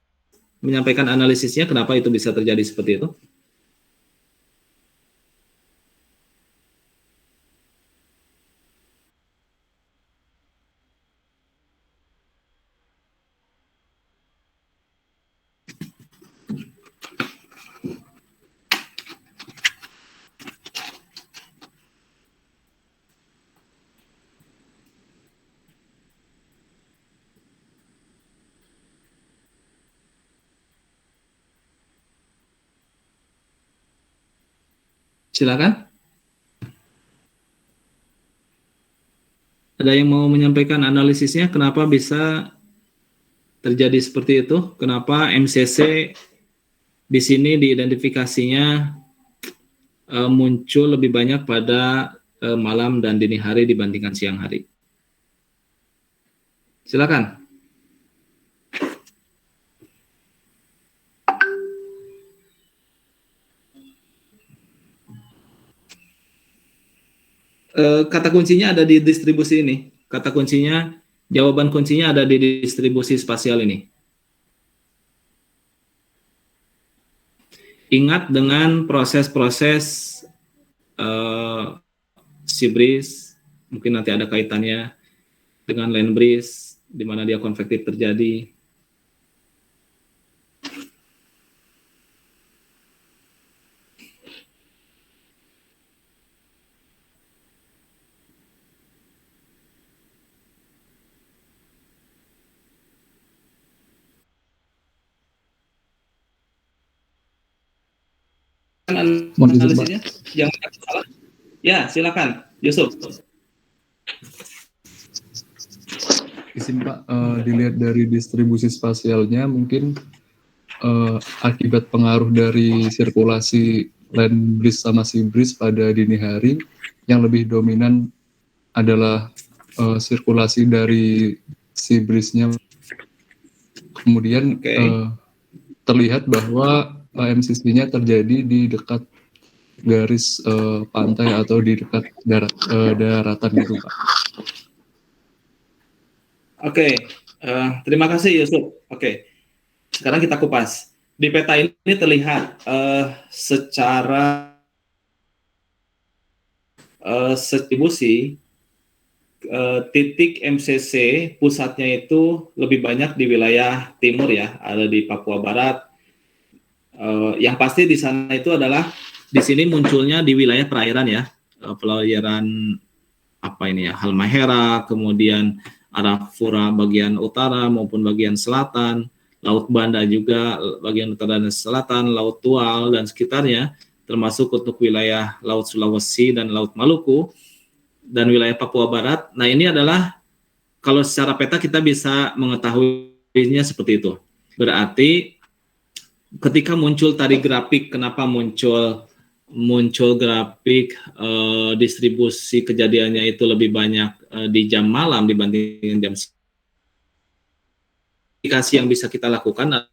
menyampaikan analisisnya kenapa itu bisa terjadi seperti itu? Silakan. Ada yang mau menyampaikan analisisnya kenapa bisa terjadi seperti itu? Kenapa MCC di sini diidentifikasinya muncul lebih banyak pada malam dan dini hari dibandingkan siang hari? Silakan. Kata kuncinya ada di distribusi ini. Kata kuncinya, jawaban kuncinya ada di distribusi spasial ini. Ingat dengan proses-proses sea breeze, mungkin nanti ada kaitannya dengan land breeze, di mana dia konvektif terjadi. Analisisnya, jangan salah. Ya, silakan, Yusuf. Izin Pak, dilihat dari distribusi spasialnya mungkin akibat pengaruh dari sirkulasi land breeze sama sea breeze pada dini hari, yang lebih dominan adalah sirkulasi dari sea breeze-nya. Kemudian terlihat bahwa MCC-nya terjadi di dekat garis pantai atau di dekat daratan gitu Pak. Oke, terima kasih Yusuf. Oke, sekarang kita kupas. Di peta ini terlihat secara distribusi titik MCC pusatnya itu lebih banyak di wilayah timur ya, ada di Papua Barat, Yang pasti di sana itu adalah di sini munculnya di wilayah perairan ya, perairan apa ini ya, Halmahera, kemudian Arafura bagian utara maupun bagian selatan, Laut Banda juga bagian utara dan selatan, Laut Tual dan sekitarnya, termasuk untuk wilayah Laut Sulawesi dan Laut Maluku dan wilayah Papua Barat. Nah ini adalah kalau secara peta kita bisa mengetahuinya seperti itu. Berarti ketika muncul tadi grafik, kenapa muncul grafik distribusi kejadiannya itu lebih banyak di jam malam dibandingin jam siang. Aplikasi yang bisa kita lakukan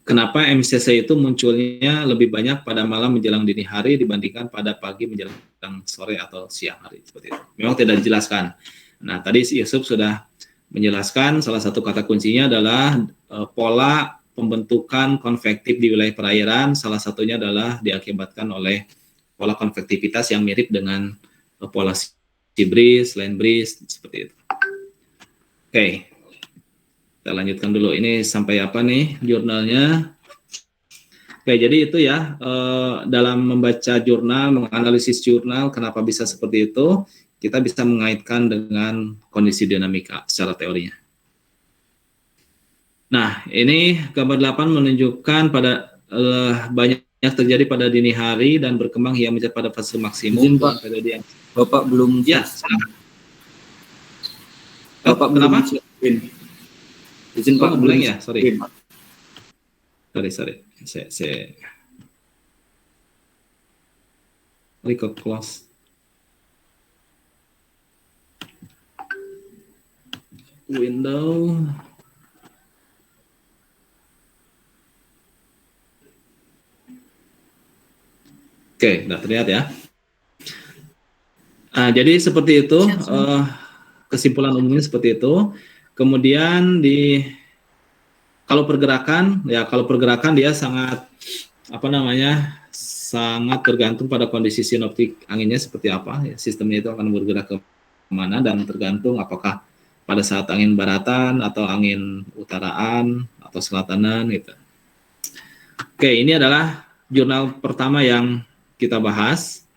kenapa MCC itu munculnya lebih banyak pada malam menjelang dini hari dibandingkan pada pagi menjelang sore atau siang hari seperti itu. Memang tidak dijelaskan. Nah, tadi Yusuf sudah menjelaskan salah satu kata kuncinya adalah pola pembentukan konvektif di wilayah perairan, salah satunya adalah diakibatkan oleh pola konvektivitas yang mirip dengan pola sea breeze, land breeze seperti itu. Oke. Kita lanjutkan dulu. Ini sampai apa nih jurnalnya? Oke, jadi itu ya, dalam membaca jurnal, menganalisis jurnal, kenapa bisa seperti itu, kita bisa mengaitkan dengan kondisi dinamika secara teorinya. Nah, ini gambar 8 menunjukkan pada banyak terjadi pada dini hari dan berkembang hingga mencapai pada fase maksimum. Pak. Bapak belum ya, silakan. Bapak kenapa? Izin Pak, belum ya, sorry. Pak. Sorry. Saya record close. Window. Oke, udah terlihat ya. Jadi seperti itu, kesimpulan umumnya seperti itu. Kemudian kalau pergerakan dia sangat sangat tergantung pada kondisi sinoptik anginnya seperti apa. Ya, sistemnya itu akan bergerak ke mana dan tergantung apakah pada saat angin baratan atau angin utaraan atau selatanan gitu. Oke, ini adalah jurnal pertama yang kita bahas.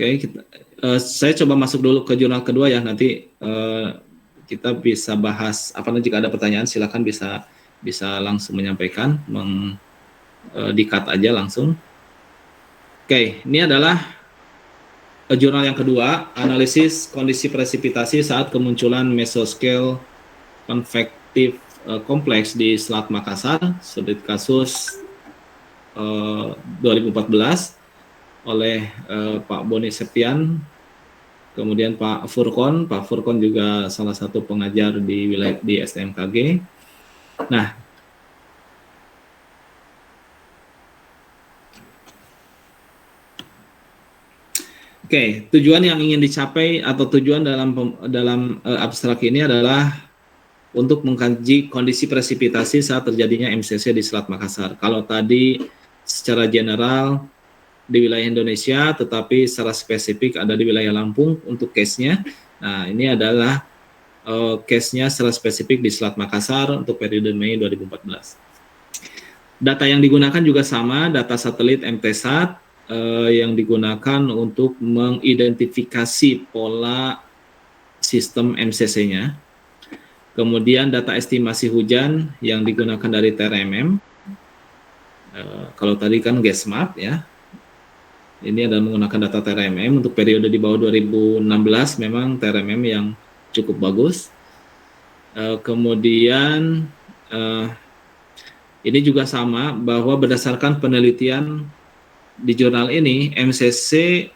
Oke, saya coba masuk dulu ke jurnal kedua ya, nanti kita bisa bahas apa nanti jika ada pertanyaan silakan bisa langsung menyampaikan, di-cut aja langsung. Oke, ini adalah jurnal yang kedua, analisis kondisi presipitasi saat kemunculan mesoscale konvektif kompleks di Selat Makassar, studi kasus 2014 oleh Pak Boni Septian, kemudian Pak Furkon juga salah satu pengajar di wilayah di STMKG. Nah, oke, tujuan yang ingin dicapai atau tujuan dalam abstrak ini adalah untuk mengkaji kondisi presipitasi saat terjadinya MCC di Selat Makassar. Kalau tadi secara general di wilayah Indonesia, tetapi secara spesifik ada di wilayah Lampung untuk case-nya. Nah, ini adalah case-nya secara spesifik di Selat Makassar untuk periode Mei 2014. Data yang digunakan juga sama, data satelit MTSAT yang digunakan untuk mengidentifikasi pola sistem MCC-nya. Kemudian data estimasi hujan yang digunakan dari TRMM. Kalau tadi kan GESMAP ya. Ini adalah menggunakan data TRMM untuk periode di bawah 2016 memang TRMM yang cukup bagus. Kemudian ini juga sama bahwa berdasarkan penelitian di jurnal ini MCC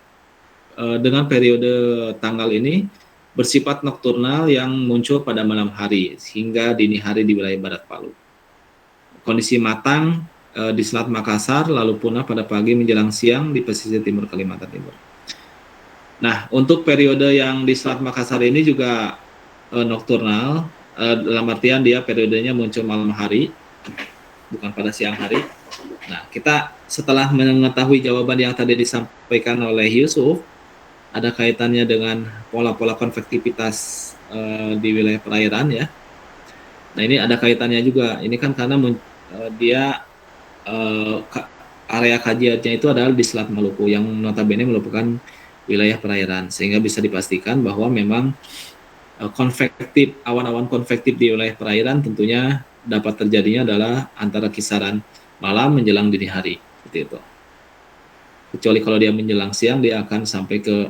dengan periode tanggal ini bersifat nokturnal yang muncul pada malam hari hingga dini hari di wilayah Barat Palu. Kondisi matang di Selat Makassar lalu punah pada pagi menjelang siang di pesisir timur Kalimantan Timur. Nah, untuk periode yang di Selat Makassar ini juga nokturnal, dalam artian dia periodenya muncul malam hari, bukan pada siang hari. Nah, kita setelah mengetahui jawaban yang tadi disampaikan oleh Yusuf, ada kaitannya dengan pola-pola konvektivitas di wilayah perairan ya. Nah, ini ada kaitannya juga. Ini kan karena dia area kajiannya itu adalah di Selat Maluku yang notabene merupakan wilayah perairan, sehingga bisa dipastikan bahwa memang awan-awan konvektif di wilayah perairan tentunya dapat terjadinya adalah antara kisaran malam menjelang dini hari, seperti itu. Kecuali kalau dia menjelang siang, dia akan sampai ke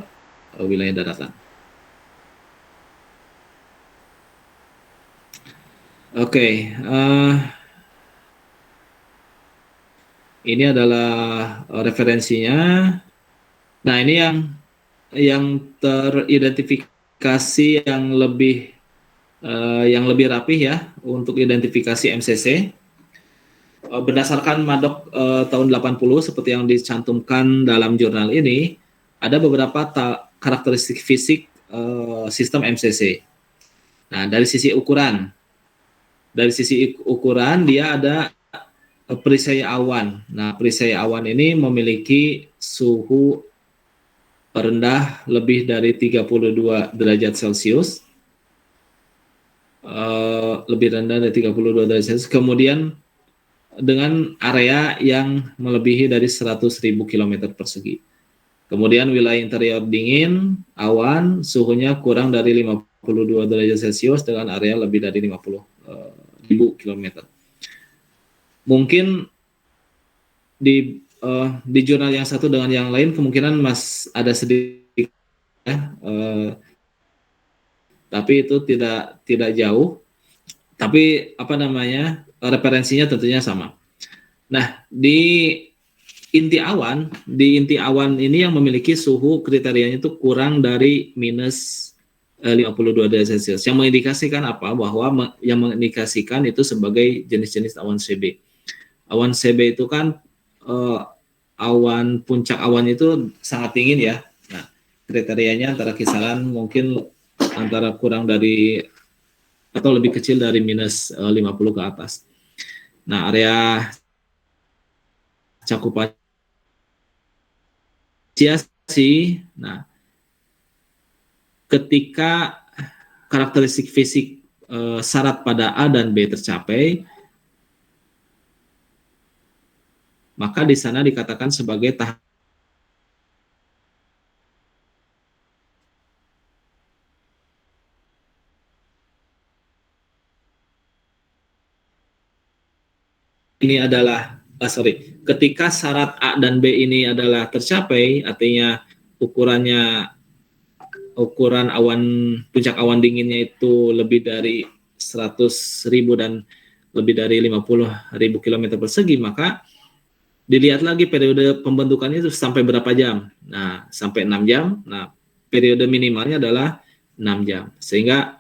wilayah daratan. Oke, ini adalah referensinya. Nah, ini yang teridentifikasi yang lebih rapih ya untuk identifikasi MCC. Berdasarkan Madok tahun 80 seperti yang dicantumkan dalam jurnal ini, ada beberapa karakteristik fisik sistem MCC. Nah, dari sisi ukuran dia ada perisai awan. Nah, perisai awan ini memiliki suhu rendah lebih dari 32 derajat Celcius. Lebih rendah dari 32 derajat Celcius. Kemudian dengan area yang melebihi dari 100.000 km persegi. Kemudian wilayah interior dingin, awan, suhunya kurang dari 52 derajat Celcius dengan area lebih dari 50.000 km. Mungkin di jurnal yang satu dengan yang lain kemungkinan ada sedikit ya, tapi itu tidak jauh. Tapi referensinya tentunya sama. Nah, di inti awan ini yang memiliki suhu kriterianya itu kurang dari minus 52 derajat Celcius. Yang mengindikasikan apa? Bahwa yang mengindikasikan itu sebagai jenis-jenis awan CB. Awan CB itu kan puncak awan itu sangat dingin ya. Nah, kriterianya antara kisaran mungkin antara kurang dari atau lebih kecil dari minus 50 ke atas. Nah, area cakupan nah, ketika karakteristik fisik syarat pada A dan B tercapai, maka di sana dikatakan sebagai tahap ini adalah ketika syarat A dan B ini adalah tercapai, artinya ukuran awan, puncak awan dinginnya itu lebih dari 100.000 dan lebih dari 50.000 km persegi, maka dilihat lagi periode pembentukannya itu sampai berapa jam. Nah, sampai 6 jam. Nah, periode minimalnya adalah 6 jam. Sehingga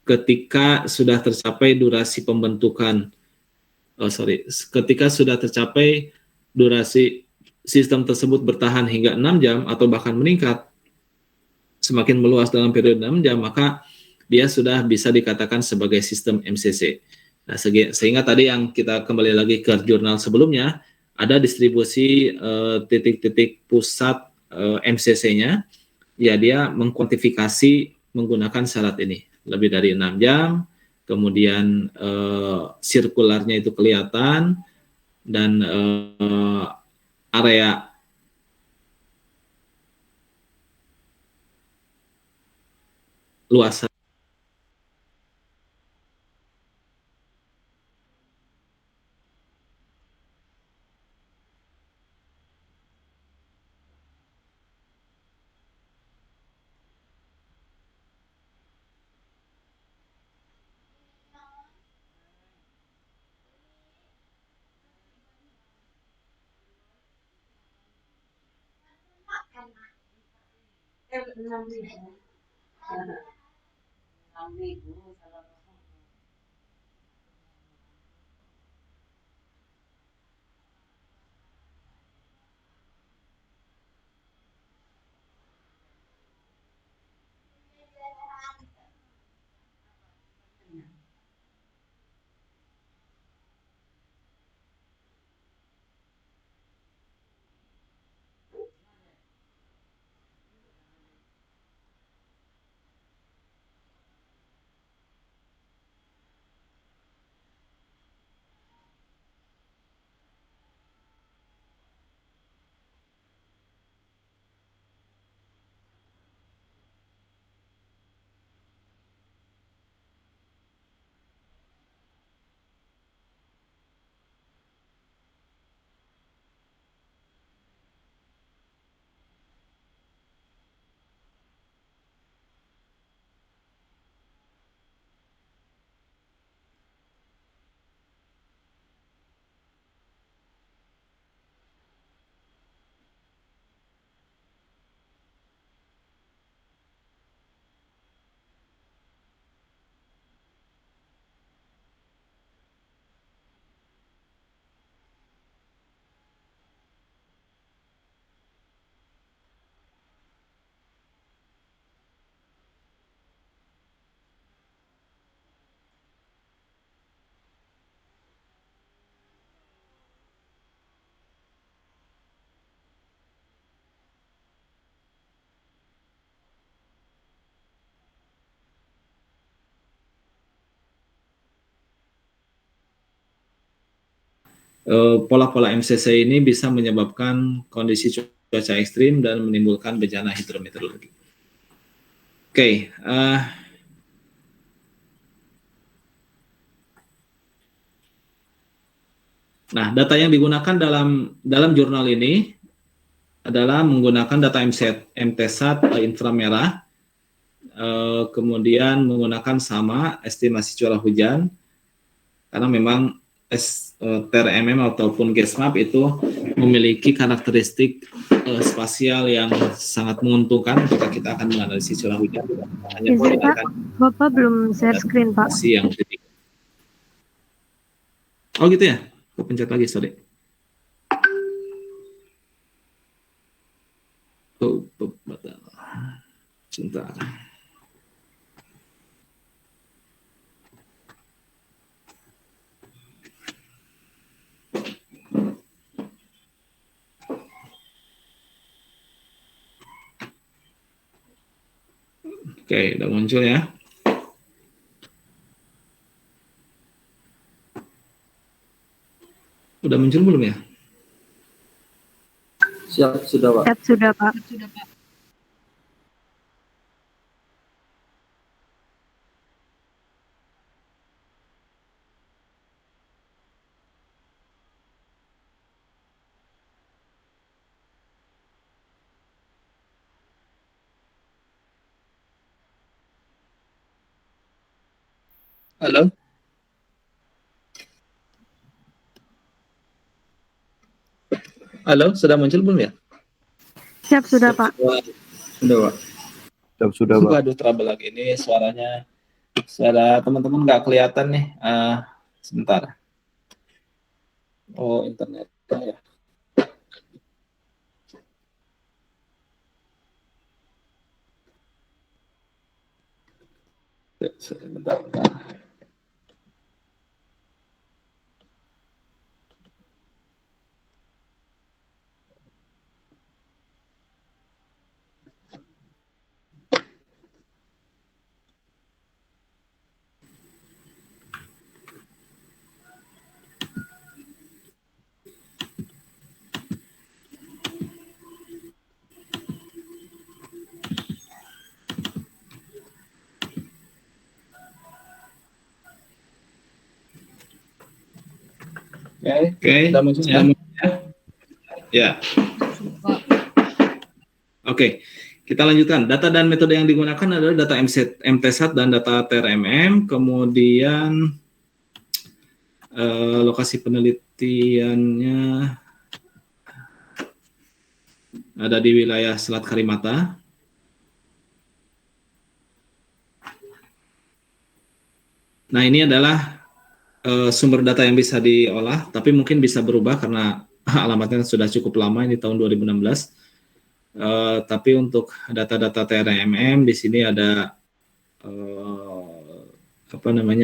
ketika sudah tercapai durasi pembentukan, ketika sudah tercapai durasi sistem tersebut bertahan hingga 6 jam atau bahkan meningkat, semakin meluas dalam periode 6 jam, maka dia sudah bisa dikatakan sebagai sistem MCC. Nah, sehingga tadi yang kita kembali lagi ke jurnal sebelumnya, ada distribusi titik-titik pusat MCC-nya, ya dia mengkuantifikasi menggunakan syarat ini, lebih dari 6 jam, kemudian sirkularnya itu kelihatan, dan area luas. Pola-pola MCC ini bisa menyebabkan kondisi cuaca ekstrim dan menimbulkan bencana hidrometeorologi. Oke, nah data yang digunakan dalam jurnal ini adalah menggunakan data MTSAT inframerah, kemudian menggunakan sama estimasi curah hujan, karena memang TRMM ataupun GESMAP itu memiliki karakteristik spasial yang sangat menguntungkan jika kita akan menganalisis curah hujan. Hanya Izin Pak, Bapak belum share screen Pak. yang oh gitu ya, aku pencet lagi, sorry. Oh, sebentar. Oke, udah muncul ya. Udah muncul belum ya? Siap, sudah Pak. Siap, sudah Pak. Halo. Halo, sudah muncul belum ya? Siap sudah Pak. Sudah, Pak. Sudah, Pak. Waduh, trouble lagi ini suaranya. Suara teman-teman nggak kelihatan nih. Sebentar. Oh, internet ya. Bentar, bentar. Oke, sudah muncul ya? Ya. Oke, kita lanjutkan. Data dan metode yang digunakan adalah data MTSAT dan data TRMM. Kemudian lokasi penelitiannya ada di wilayah Selat Karimata. Nah, ini adalah sumber data yang bisa diolah, tapi mungkin bisa berubah karena alamatnya sudah cukup lama, ini tahun 2016. Tapi untuk data-data TRMM di sini ada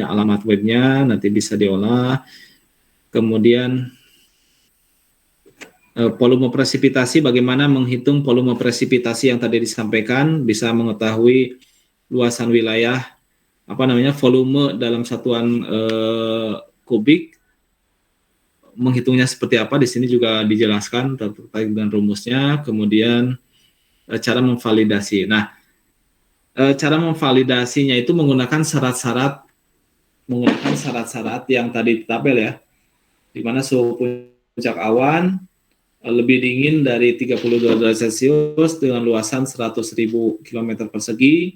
alamat webnya, nanti bisa diolah. Kemudian volume presipitasi, bagaimana menghitung volume presipitasi yang tadi disampaikan, bisa mengetahui luasan wilayah, volume dalam satuan kubik, menghitungnya seperti apa, di sini juga dijelaskan terkait dengan rumusnya. Kemudian cara memvalidasi. Nah, cara memvalidasinya itu menggunakan syarat-syarat yang tadi di tabel ya, di mana suhu puncak awan lebih dingin dari 32 derajat Celcius dengan luasan 100.000 km persegi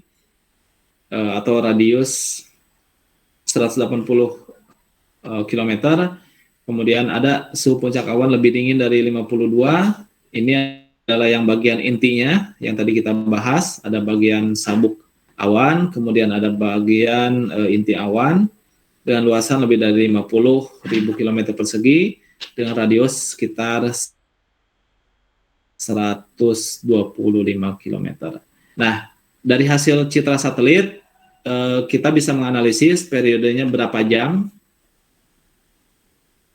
atau radius 180 km. Kemudian ada suhu puncak awan lebih dingin dari 52. Ini adalah yang bagian intinya yang tadi kita bahas. Ada bagian sabuk awan, kemudian ada bagian inti awan dengan luasan lebih dari 50.000 km persegi dengan radius sekitar 125 km. Nah, dari hasil citra satelit, kita bisa menganalisis periodenya berapa jam.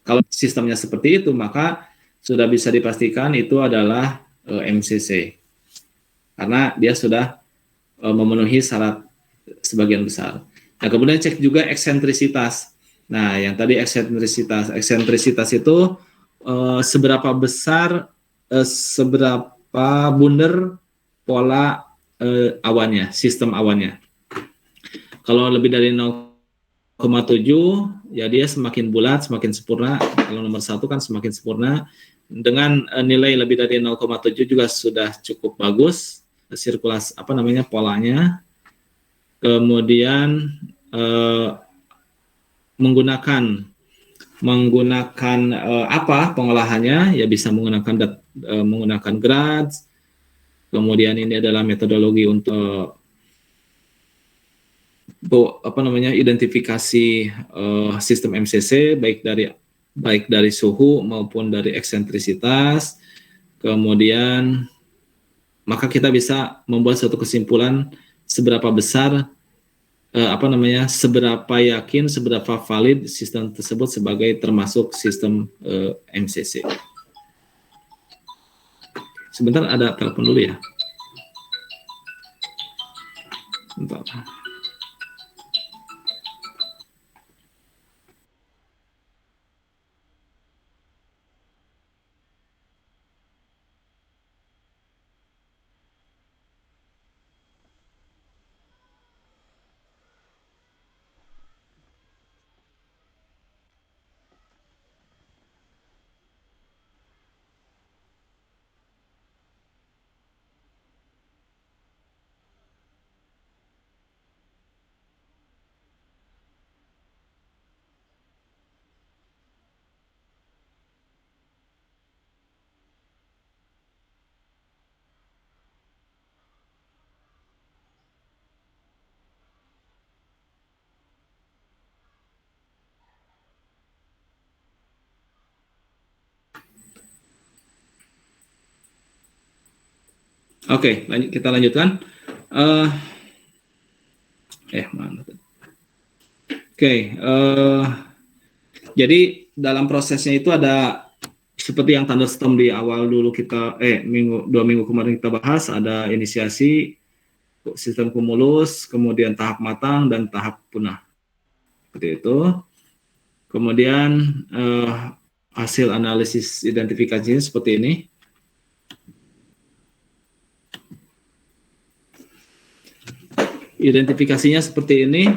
Kalau sistemnya seperti itu, maka sudah bisa dipastikan itu adalah MCC. Karena dia sudah memenuhi syarat sebagian besar. Nah, kemudian cek juga eksentrisitas. Nah, yang tadi eksentrisitas itu seberapa besar, seberapa bundar pola awannya, sistem awannya. Kalau lebih dari 0,7, ya dia semakin bulat, semakin sempurna. Kalau nomor 1 kan semakin sempurna. Dengan nilai lebih dari 0,7 juga sudah cukup bagus sirkulasi polanya. Kemudian menggunakan pengolahannya, ya bisa menggunakan grads. Kemudian ini adalah metodologi untuk identifikasi sistem MCC baik dari suhu maupun dari eksentrisitas. Kemudian maka kita bisa membuat suatu kesimpulan seberapa besar seberapa yakin, seberapa valid sistem tersebut sebagai termasuk sistem MCC. Sebentar, ada telepon dulu ya. Bentar. Oke, kita lanjutkan. Mana? Oke, jadi dalam prosesnya itu ada seperti yang thunderstorm di awal dulu kita 2 minggu kemarin kita bahas, ada inisiasi, sistem kumulus, kemudian tahap matang dan tahap punah. Seperti itu. Kemudian hasil analisis identifikasinya seperti ini. Identifikasinya seperti ini.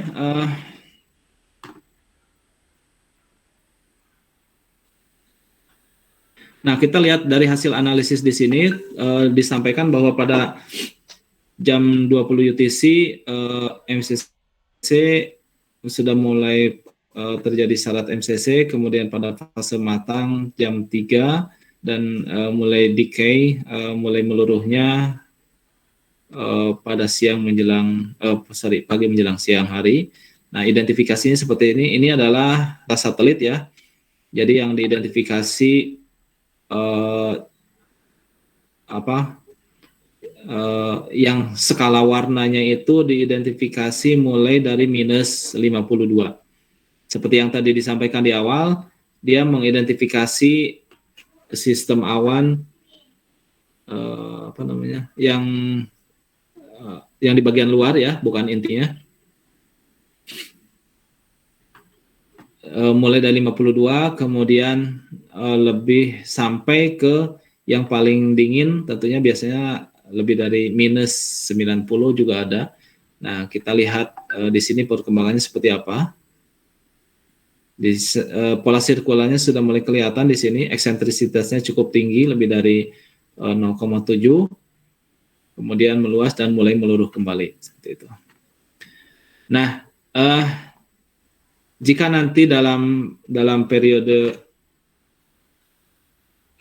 Nah, kita lihat dari hasil analisis di sini disampaikan bahwa pada jam 20 UTC MCC sudah mulai terjadi syarat MCC, kemudian pada fase matang jam 3 dan mulai decay, mulai meluruhnya pada pagi menjelang siang hari. Nah, identifikasinya seperti ini. Ini adalah satelit ya. Jadi yang diidentifikasi yang skala warnanya itu diidentifikasi mulai dari minus 52. Seperti yang tadi disampaikan di awal, dia mengidentifikasi sistem awan yang di bagian luar ya, bukan intinya. Mulai dari 52, kemudian lebih sampai ke yang paling dingin, tentunya biasanya lebih dari minus 90 juga ada. Nah, kita lihat di sini perkembangannya seperti apa. Pola sirkularnya sudah mulai kelihatan di sini, eksentrisitasnya cukup tinggi, lebih dari 0,7, kemudian meluas dan mulai meluruh kembali seperti itu. Nah, jika nanti dalam periode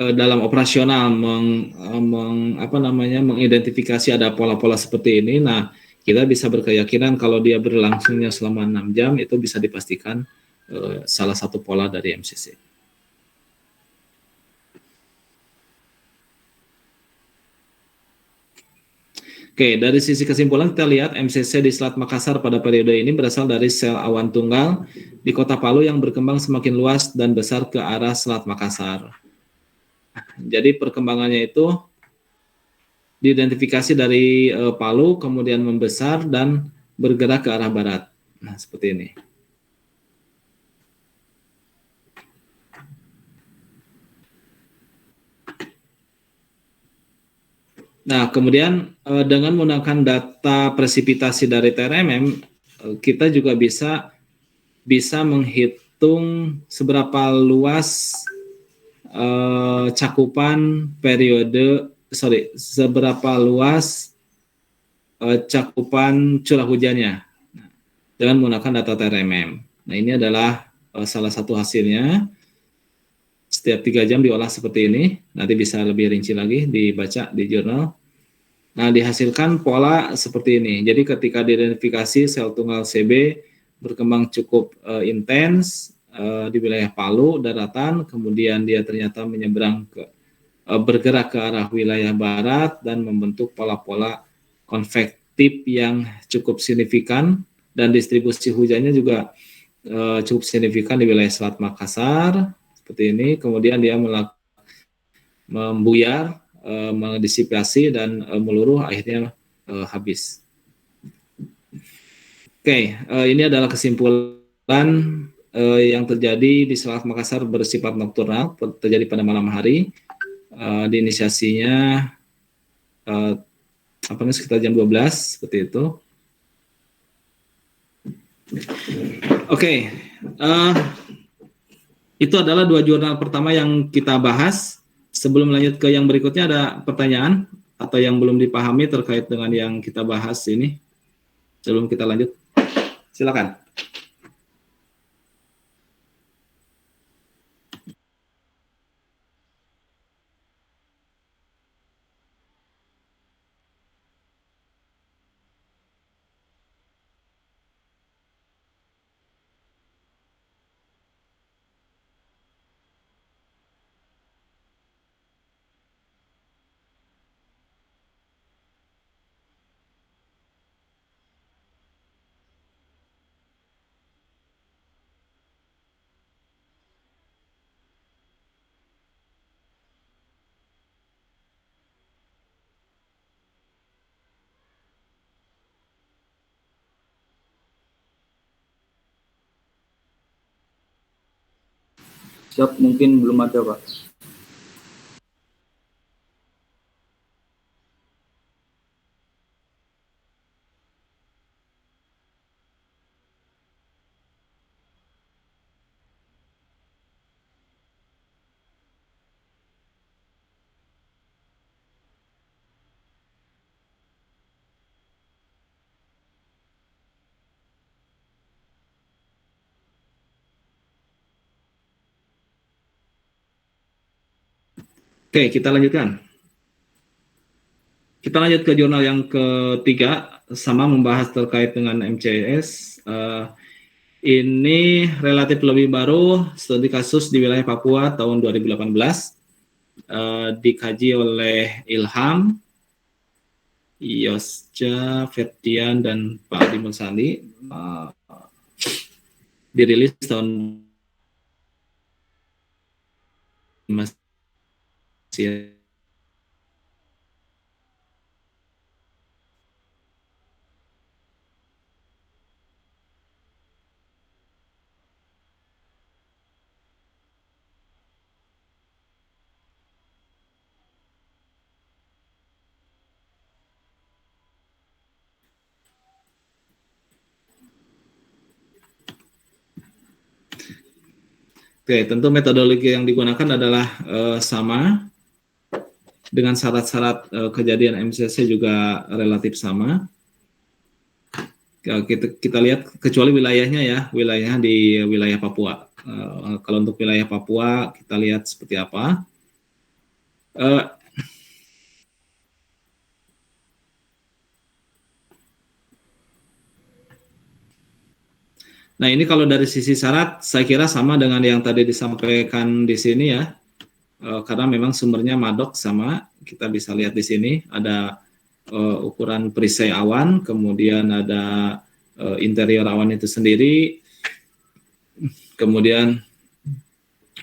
dalam operasional mengidentifikasi ada pola-pola seperti ini, nah kita bisa berkeyakinan kalau dia berlangsungnya selama 6 jam itu bisa dipastikan salah satu pola dari MCC. Oke, dari sisi kesimpulan kita lihat MCC di Selat Makassar pada periode ini berasal dari sel awan tunggal di Kota Palu yang berkembang semakin luas dan besar ke arah Selat Makassar. Jadi perkembangannya itu diidentifikasi dari Palu, kemudian membesar dan bergerak ke arah barat. Nah, seperti ini. Nah, kemudian dengan menggunakan data presipitasi dari TRMM, kita juga bisa menghitung seberapa luas seberapa luas cakupan curah hujannya dengan menggunakan data TRMM. Nah, ini adalah salah satu hasilnya. Setiap 3 jam diolah seperti ini. Nanti bisa lebih rinci lagi dibaca di jurnal. Nah, dihasilkan pola seperti ini. Jadi ketika diidentifikasi sel tunggal CB berkembang cukup intens di wilayah Palu daratan, kemudian dia ternyata bergerak ke arah wilayah barat dan membentuk pola-pola konvektif yang cukup signifikan, dan distribusi hujannya juga cukup signifikan di wilayah Selat Makassar seperti ini. Kemudian dia membuyar, mendisipasi dan meluruh, akhirnya habis. Oke, ini adalah kesimpulan yang terjadi di Selat Makassar bersifat nokturnal, terjadi pada malam hari. Diinisiasinya sekitar jam 12 seperti itu. Oke, itu adalah 2 jurnal pertama yang kita bahas. Sebelum lanjut ke yang berikutnya, ada pertanyaan atau yang belum dipahami terkait dengan yang kita bahas ini? Sebelum kita lanjut, silakan. Siap, mungkin belum ada, Pak. Oke, kita lanjutkan. Kita lanjut ke jurnal yang ketiga, sama membahas terkait dengan MCS. Ini relatif lebih baru, studi kasus di wilayah Papua tahun 2018, dikaji oleh Ilham, Yosja, Ferdian, dan Pak Adi Mulsani. Dirilis tahun masih Oke, tentu metodologi yang digunakan adalah sama, dengan syarat-syarat kejadian MCC juga relatif sama. Kita lihat kecuali wilayahnya ya, wilayahnya di wilayah Papua. Kalau untuk wilayah Papua kita lihat seperti apa. Nah, ini kalau dari sisi syarat, saya kira sama dengan yang tadi disampaikan di sini ya, karena memang sumbernya Madok sama, kita bisa lihat di sini ada ukuran perisai awan, kemudian ada interior awan itu sendiri, kemudian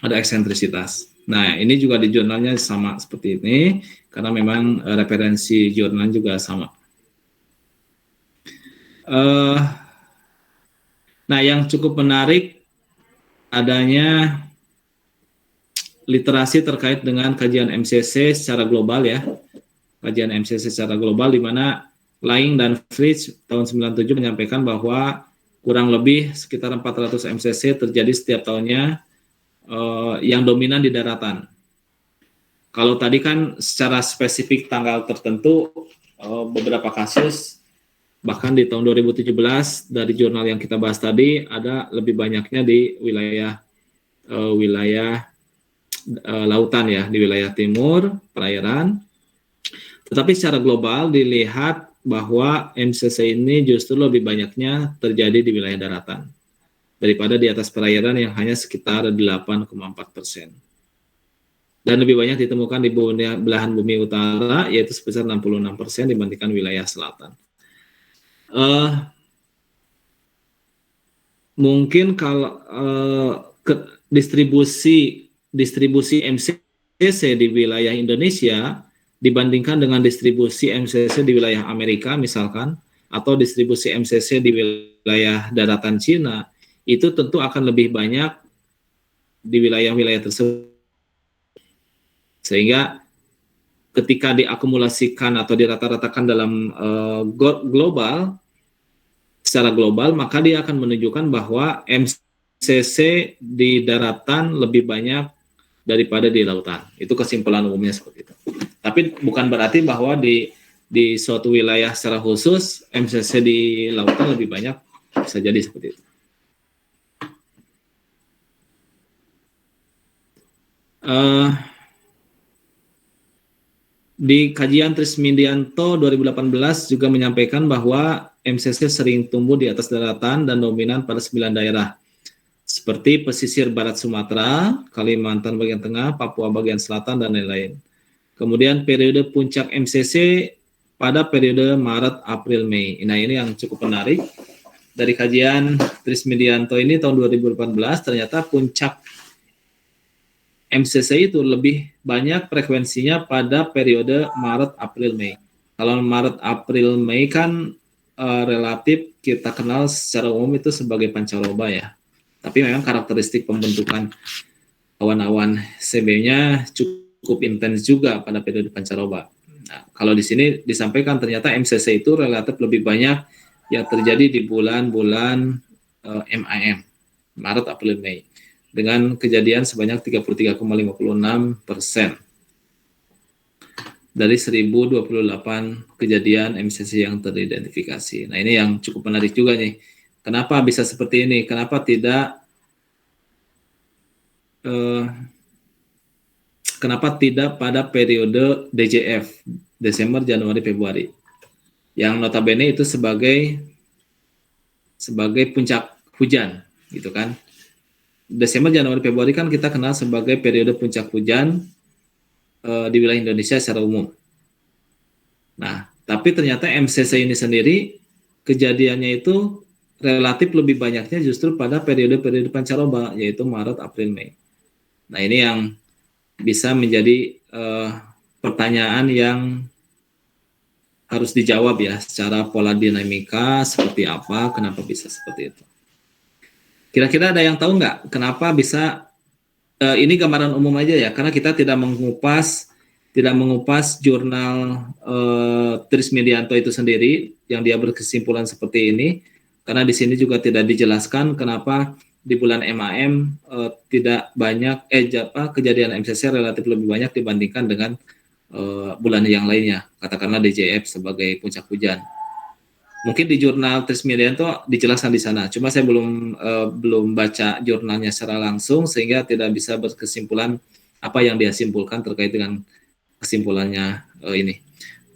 ada eksentrisitas. Nah, ini juga di jurnalnya sama seperti ini, karena memang referensi jurnal juga sama. Nah, yang cukup menarik adanya literasi terkait dengan kajian MCC secara global ya. Kajian MCC secara global di mana Laing dan Fritz tahun 97 menyampaikan bahwa kurang lebih sekitar 400 MCC terjadi setiap tahunnya yang dominan di daratan. Kalau tadi kan secara spesifik tanggal tertentu beberapa kasus, bahkan di tahun 2017 dari jurnal yang kita bahas tadi ada lebih banyaknya di wilayah lautan ya, di wilayah timur perairan. Tetapi secara global dilihat bahwa MCC ini justru lebih banyaknya terjadi di wilayah daratan daripada di atas perairan yang hanya sekitar 8,4%. Dan lebih banyak ditemukan di belahan bumi utara, yaitu sebesar 66% dibandingkan wilayah selatan. Mungkin kalau distribusi MCC di wilayah Indonesia dibandingkan dengan distribusi MCC di wilayah Amerika misalkan, atau distribusi MCC di wilayah daratan Cina, itu tentu akan lebih banyak di wilayah-wilayah tersebut. Sehingga ketika diakumulasikan atau dirata-ratakan dalam global, secara global, maka dia akan menunjukkan bahwa MCC di daratan lebih banyak daripada di lautan. Itu kesimpulan umumnya seperti itu. Tapi bukan berarti bahwa di suatu wilayah secara khusus MCC di lautan lebih banyak, bisa jadi seperti itu. Di kajian Trismindianto 2018 juga menyampaikan bahwa MCC sering tumbuh di atas daratan dan dominan pada 9 daerah, seperti pesisir barat Sumatera, Kalimantan bagian tengah, Papua bagian selatan, dan lain-lain. Kemudian periode puncak MCC pada periode Maret, April, Mei. Nah, ini yang cukup menarik. Dari kajian Trismindianto ini tahun 2018, ternyata puncak MCC itu lebih banyak frekuensinya pada periode Maret, April, Mei. Kalau Maret, April, Mei kan relatif kita kenal secara umum itu sebagai pancaroba ya. Tapi memang karakteristik pembentukan awan-awan CB-nya cukup intens juga pada periode pancaroba. Nah, kalau di sini disampaikan ternyata MCC itu relatif lebih banyak yang terjadi di bulan-bulan MIM, Maret, April, Mei, dengan kejadian sebanyak 33,56% dari 1028 kejadian MCC yang teridentifikasi. Nah, ini yang cukup menarik juga nih. Kenapa bisa seperti ini? Kenapa tidak pada periode DJF, Desember, Januari, Februari, yang notabene itu sebagai puncak hujan, gitu kan? Desember, Januari, Februari kan kita kenal sebagai periode puncak hujan di wilayah Indonesia secara umum. Nah, tapi ternyata MCC ini sendiri kejadiannya itu relatif lebih banyaknya justru pada periode-periode pancaroba, yaitu Maret, April, Mei. Nah, ini yang bisa menjadi pertanyaan yang harus dijawab ya, secara pola dinamika seperti apa, kenapa bisa seperti itu. Kira-kira ada yang tahu nggak kenapa bisa, ini gambaran umum aja ya, karena kita tidak mengupas jurnal Trismedianto itu sendiri, yang dia berkesimpulan seperti ini, karena di sini juga tidak dijelaskan kenapa di bulan MAM tidak banyak kejadian MCC relatif lebih banyak dibandingkan dengan bulan yang lainnya, katakanlah DJF sebagai puncak hujan. Mungkin di jurnal Trismedianto dijelaskan di sana, cuma saya belum baca jurnalnya secara langsung sehingga tidak bisa berkesimpulan apa yang dia simpulkan terkait dengan kesimpulannya ini.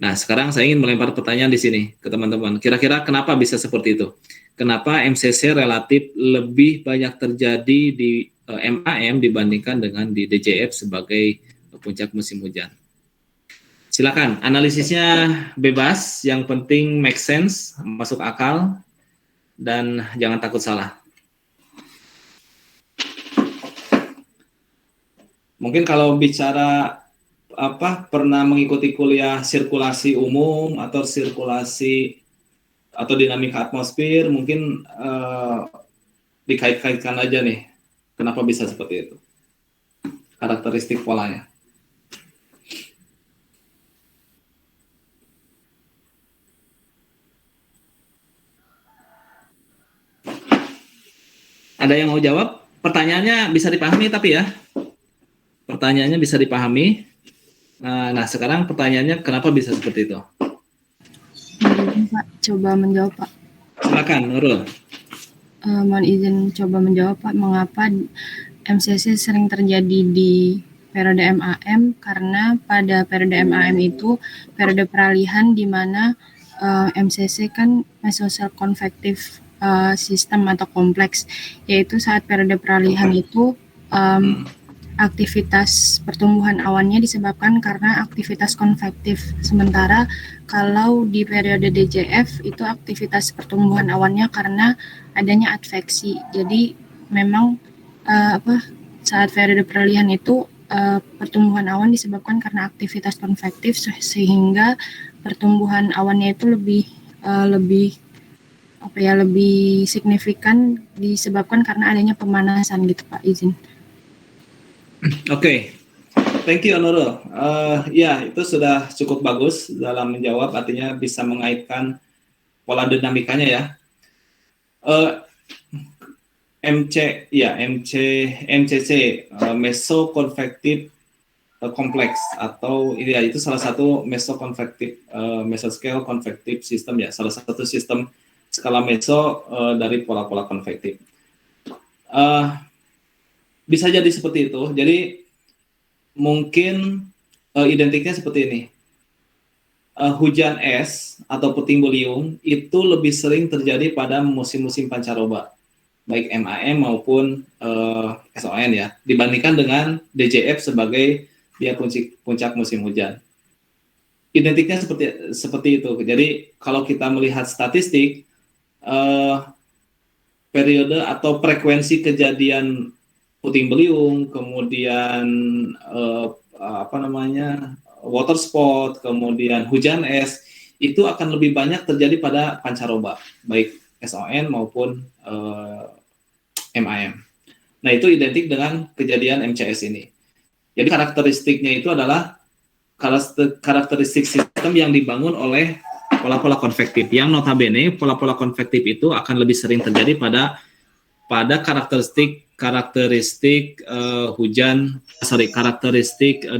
Nah, sekarang saya ingin melempar pertanyaan di sini ke teman-teman. Kira-kira kenapa bisa seperti itu? Kenapa MCC relatif lebih banyak terjadi di MAM dibandingkan dengan di DJF sebagai puncak musim hujan? Silakan, analisisnya bebas, yang penting make sense, masuk akal, dan jangan takut salah. Mungkin kalau bicara pernah mengikuti kuliah sirkulasi umum atau sirkulasi atau dinamika atmosfer, mungkin dikait-kaitkan aja nih, kenapa bisa seperti itu, karakteristik polanya. Ada yang mau jawab? Pertanyaannya bisa dipahami tapi ya. Pertanyaannya bisa dipahami. Nah, sekarang pertanyaannya kenapa bisa seperti itu? Pak, coba menjawab, Pak. Silakan, Nurul. Mohon izin coba menjawab, Pak. Mengapa MCC sering terjadi di periode MAM? Karena pada periode MAM itu periode peralihan di mana MCC kan mesosel konvektif sistem atau kompleks, yaitu saat periode peralihan itu aktivitas pertumbuhan awannya disebabkan karena aktivitas konvektif. Sementara kalau di periode DJF itu aktivitas pertumbuhan awannya karena adanya adveksi. Jadi memang saat periode peralihan itu pertumbuhan awan disebabkan karena aktivitas konvektif, sehingga pertumbuhan awannya itu lebih signifikan disebabkan karena adanya pemanasan gitu, Pak. Izin. Oke. Thank you, Nurul. Ya, itu sudah cukup bagus dalam menjawab, artinya bisa mengaitkan pola dinamikanya ya. MCC, mesoconvective kompleks, atau itu salah satu mesoscale convective system ya, salah satu sistem skala meso dari pola-pola konvektif. Bisa jadi seperti itu. Jadi mungkin identiknya seperti ini. Hujan es atau puting beliung itu lebih sering terjadi pada musim-musim pancaroba, baik MAM maupun SON ya, dibandingkan dengan DJF sebagai dia puncak musim hujan. Identiknya seperti itu. Jadi kalau kita melihat statistik, periode atau frekuensi kejadian puting beliung, kemudian water spot, kemudian hujan es, itu akan lebih banyak terjadi pada pancaroba, baik SON maupun MAM. Nah, itu identik dengan kejadian MCS ini. Jadi karakteristiknya itu adalah karakteristik sistem yang dibangun oleh pola-pola konvektif. Yang notabene pola-pola konvektif itu akan lebih sering terjadi pada karakteristik karakteristik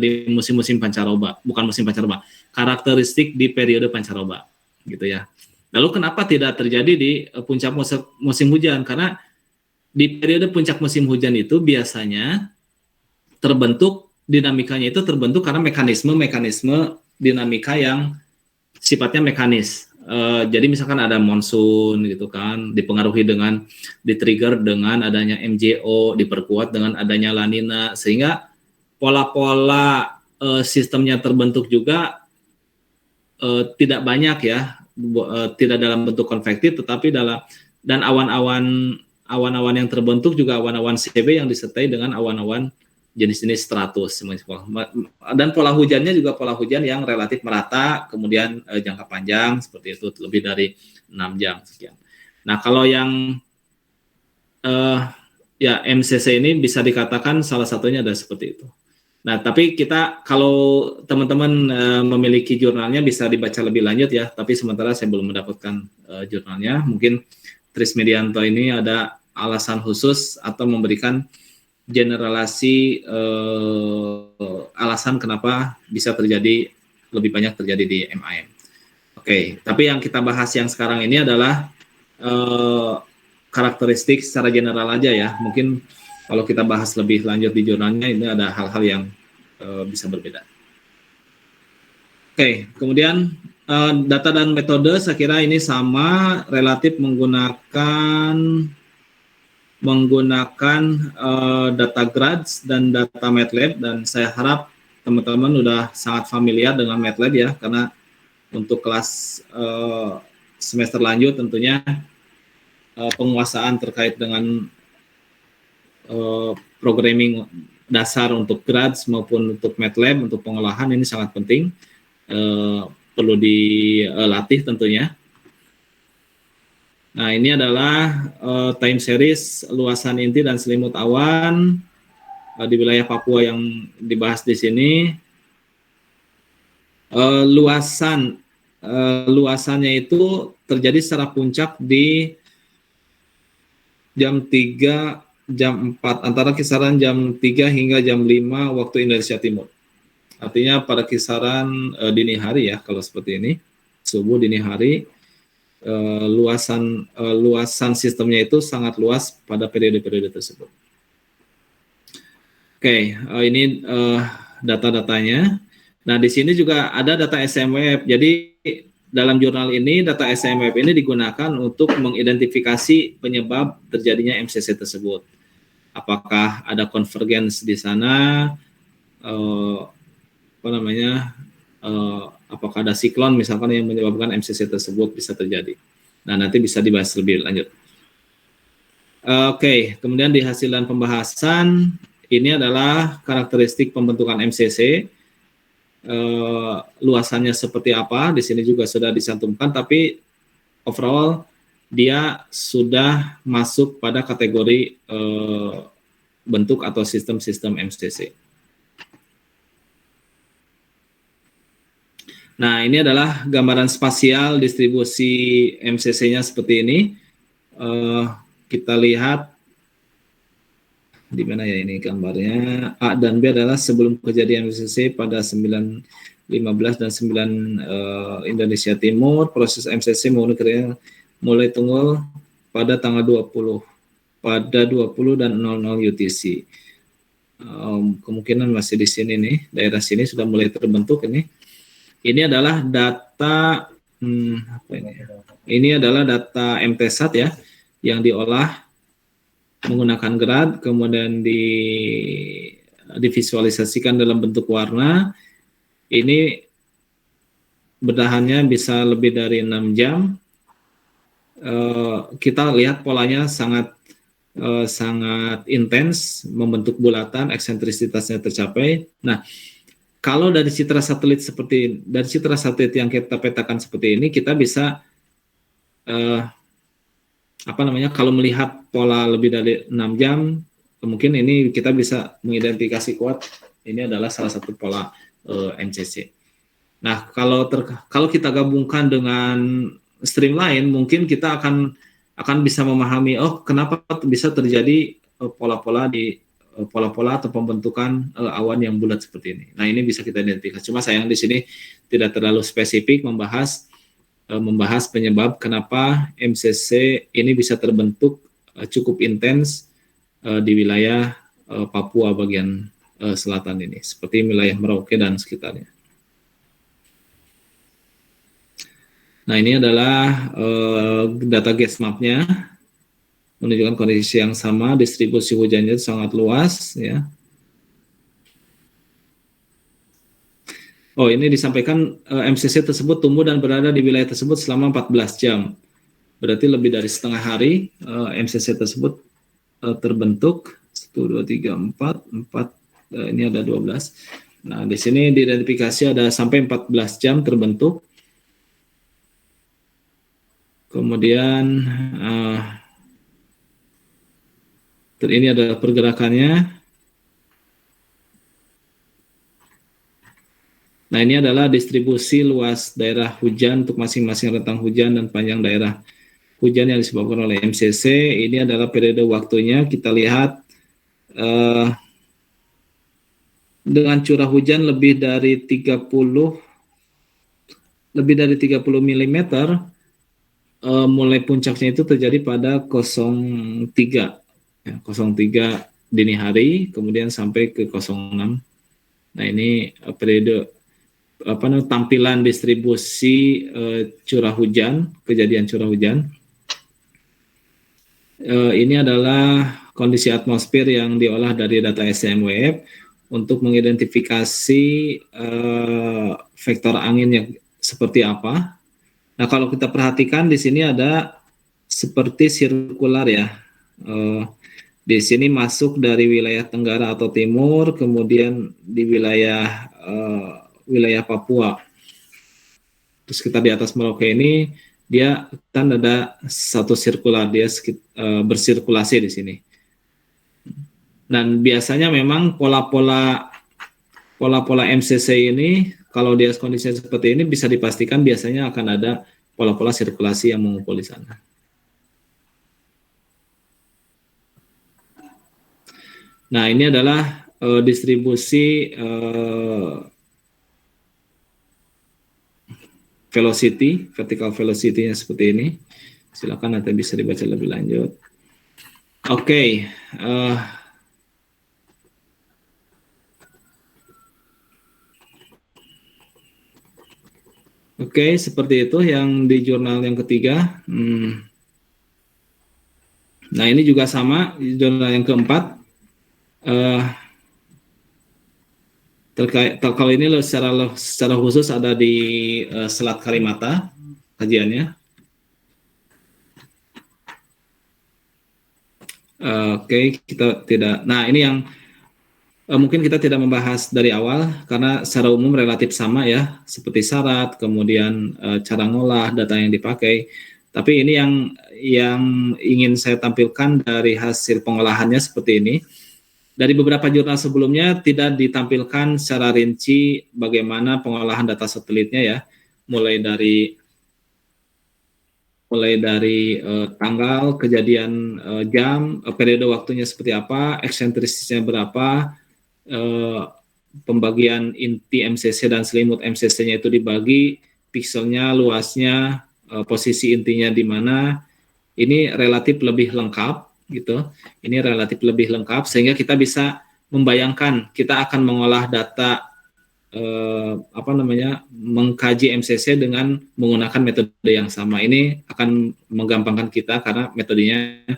di musim-musim pancaroba, bukan musim pancaroba, karakteristik di periode pancaroba, gitu ya. Lalu kenapa tidak terjadi di puncak musim hujan? Karena di periode puncak musim hujan itu biasanya dinamikanya itu terbentuk karena mekanisme dinamika yang sifatnya mekanis. Jadi misalkan ada monsun gitu kan, di-trigger dengan adanya MJO, diperkuat dengan adanya La Nina, sehingga pola-pola sistemnya terbentuk juga tidak banyak ya, tidak dalam bentuk konvektif, tetapi dan awan-awan yang terbentuk juga awan-awan CB yang disertai dengan awan-awan jenis-jenis stratus, dan pola hujannya juga pola hujan yang relatif merata, kemudian jangka panjang seperti itu, lebih dari 6 jam sekian. Nah, kalau yang ya MCC ini bisa dikatakan salah satunya ada seperti itu. Nah, tapi kalau teman-teman memiliki jurnalnya bisa dibaca lebih lanjut ya, tapi sementara saya belum mendapatkan jurnalnya. Mungkin Trismedianto ini ada alasan khusus atau memberikan generalisasi alasan kenapa bisa lebih banyak terjadi di MAM. Oke, tapi yang kita bahas yang sekarang ini adalah karakteristik secara general aja ya. Mungkin kalau kita bahas lebih lanjut di jurnalnya ini ada hal-hal yang bisa berbeda. Oke, kemudian data dan metode saya kira ini sama, relatif menggunakan data GRADS dan data MATLAB, dan saya harap teman-teman udah sangat familiar dengan MATLAB ya, karena untuk kelas semester lanjut tentunya penguasaan terkait dengan programming dasar untuk GRADS maupun untuk MATLAB untuk pengolahan ini sangat penting, perlu dilatih tentunya. Nah, ini adalah time series luasan inti dan selimut awan di wilayah Papua yang dibahas di sini. Luasannya itu terjadi secara puncak di jam 3, jam 4, antara kisaran jam 3 hingga jam 5 waktu Indonesia Timur. Artinya pada kisaran dini hari ya, kalau seperti ini, subuh dini hari. Luasan sistemnya itu sangat luas pada periode-periode tersebut. Oke, ini data-datanya. Nah, di sini juga ada data SMWF. Jadi dalam jurnal ini data SMWF ini digunakan untuk mengidentifikasi penyebab terjadinya MCC tersebut. Apakah ada konvergens di sana? Apakah ada siklon misalkan yang menyebabkan MCC tersebut bisa terjadi. Nah, nanti bisa dibahas lebih lanjut. Oke, kemudian di hasil dan pembahasan, ini adalah karakteristik pembentukan MCC. Luasannya seperti apa, di sini juga sudah dicantumkan, tapi overall dia sudah masuk pada kategori bentuk atau sistem-sistem MCC. Nah, ini adalah gambaran spasial distribusi MCC-nya seperti ini. Kita lihat di mana ya ini gambarnya. A dan B adalah sebelum kejadian MCC pada 9.15 dan 9 Indonesia Timur. Proses MCC mulai tunggal pada tanggal 20 dan 00 UTC. Kemungkinan masih di sini nih, daerah sini sudah mulai terbentuk ini. Ini adalah data Ini adalah data MTSAT ya, yang diolah menggunakan GRAD, kemudian divisualisasikan dalam bentuk warna. Ini bertahannya bisa lebih dari 6 jam. Kita lihat polanya sangat intens, membentuk bulatan, eksentrisitasnya tercapai. Nah, kalau dari citra satelit yang kita petakan seperti ini, kita bisa kalau melihat pola lebih dari 6 jam, mungkin ini kita bisa mengidentifikasi kuat ini adalah salah satu pola MCC. Nah, kalau kita gabungkan dengan stream lain, mungkin kita akan bisa memahami kenapa bisa terjadi pola-pola atau pembentukan awan yang bulat seperti ini. Nah, ini bisa kita identifikasi. Cuma sayang di sini tidak terlalu spesifik membahas penyebab kenapa MCC ini bisa terbentuk cukup intens di wilayah Papua bagian selatan ini, seperti wilayah Merauke dan sekitarnya. Nah, ini adalah data gas map-nya, menunjukkan kondisi yang sama, distribusi hujannya sangat luas, ya. Ini disampaikan MCC tersebut tumbuh dan berada di wilayah tersebut selama 14 jam. Berarti lebih dari setengah hari MCC tersebut terbentuk. 1, 2, 3, 4, ini ada 12. Nah, di sini diidentifikasi ada sampai 14 jam terbentuk. Kemudian ini adalah pergerakannya. Nah, ini adalah distribusi luas daerah hujan untuk masing-masing rentang hujan dan panjang daerah hujan yang disebabkan oleh MCC. Ini adalah periode waktunya. Kita lihat dengan curah hujan lebih dari 30 mm, mulai puncaknya itu terjadi pada 03 dini hari, kemudian sampai ke 06. Nah, ini periode tampilan distribusi curah hujan, kejadian curah hujan. Ini adalah kondisi atmosfer yang diolah dari data SMWF untuk mengidentifikasi vektor angin yang seperti apa. Nah, kalau kita perhatikan di sini ada seperti sirkular, ya. Di sini masuk dari wilayah Tenggara atau Timur, kemudian di wilayah Papua. Terus kita di atas Merauke ini dia kan ada satu sirkular, dia bersirkulasi di sini. Dan biasanya memang pola-pola MCC ini kalau dia kondisinya seperti ini bisa dipastikan biasanya akan ada pola-pola sirkulasi yang mengumpul di sana. Nah, ini adalah distribusi velocity, vertical velocity-nya seperti ini. Silakan nanti bisa dibaca lebih lanjut. Oke. Oke, seperti itu yang di jurnal yang ketiga. Nah, ini juga sama, di jurnal yang keempat. Terkait kalau ini secara khusus ada di Selat Karimata kajiannya. Oke, kita tidak. Nah, ini yang mungkin kita tidak membahas dari awal karena secara umum relatif sama, ya, seperti syarat, kemudian cara ngolah data yang dipakai. Tapi ini yang ingin saya tampilkan dari hasil pengolahannya seperti ini. Dari beberapa jurnal sebelumnya tidak ditampilkan secara rinci bagaimana pengolahan data satelitnya, ya, mulai dari tanggal, kejadian, jam, periode waktunya seperti apa, eksentrisitasnya berapa, pembagian inti MCC dan selimut MCC-nya itu dibagi, pikselnya, luasnya, posisi intinya di mana. Ini relatif lebih lengkap. Gitu. Ini relatif lebih lengkap sehingga kita bisa membayangkan kita akan mengolah data mengkaji MCC dengan menggunakan metode yang sama. Ini akan menggampangkan kita karena metodenya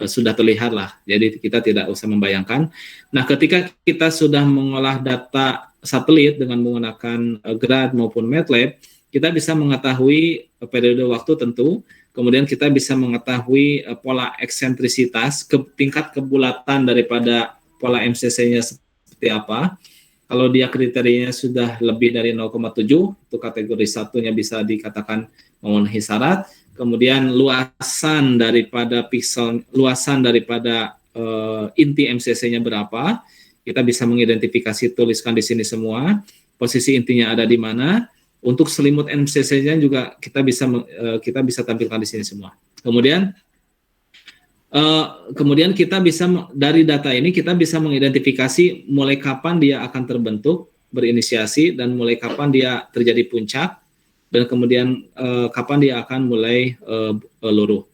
sudah terlihat lah. Jadi kita tidak usah membayangkan. Nah, ketika kita sudah mengolah data satelit dengan menggunakan GRAD maupun MATLAB, kita bisa mengetahui periode waktu tentu. Kemudian kita bisa mengetahui pola eksentrisitas, tingkat kebulatan daripada pola MCC-nya seperti apa. Kalau dia kriterianya sudah lebih dari 0,7, itu kategori satunya bisa dikatakan memenuhi syarat. Kemudian luasan daripada inti MCC-nya berapa, kita bisa mengidentifikasi, tuliskan di sini semua, posisi intinya ada di mana. Untuk selimut MCC-nya juga kita bisa tampilkan di sini semua. Kemudian kita bisa dari data ini kita bisa mengidentifikasi mulai kapan dia akan terbentuk, berinisiasi, dan mulai kapan dia terjadi puncak, dan kemudian kapan dia akan mulai luruh.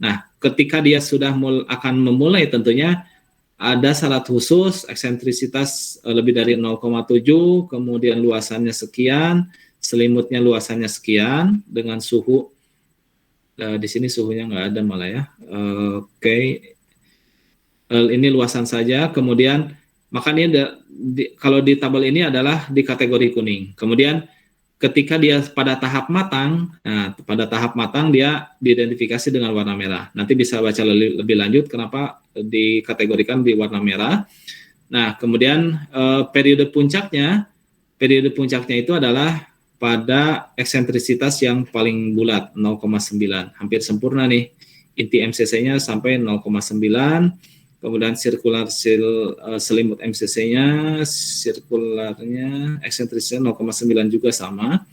Nah, ketika dia sudah akan memulai, tentunya ada syarat khusus, eksentrisitas lebih dari 0,7, kemudian luasannya sekian, selimutnya luasannya sekian, dengan suhu. Di sini suhunya nggak ada malah ya. Oke. Ini luasan saja. Kemudian makanya kalau di tabel ini adalah di kategori kuning. Kemudian ketika dia pada tahap matang, nah pada tahap matang dia diidentifikasi dengan warna merah. Nanti bisa baca lebih lanjut kenapa dikategorikan di warna merah. Nah kemudian periode puncaknya itu adalah pada eksentrisitas yang paling bulat 0,9, hampir sempurna nih, inti MCC-nya sampai 0,9, kemudian selimut MCC-nya, sirkularnya, eksentrisitasnya 0,9 juga sama.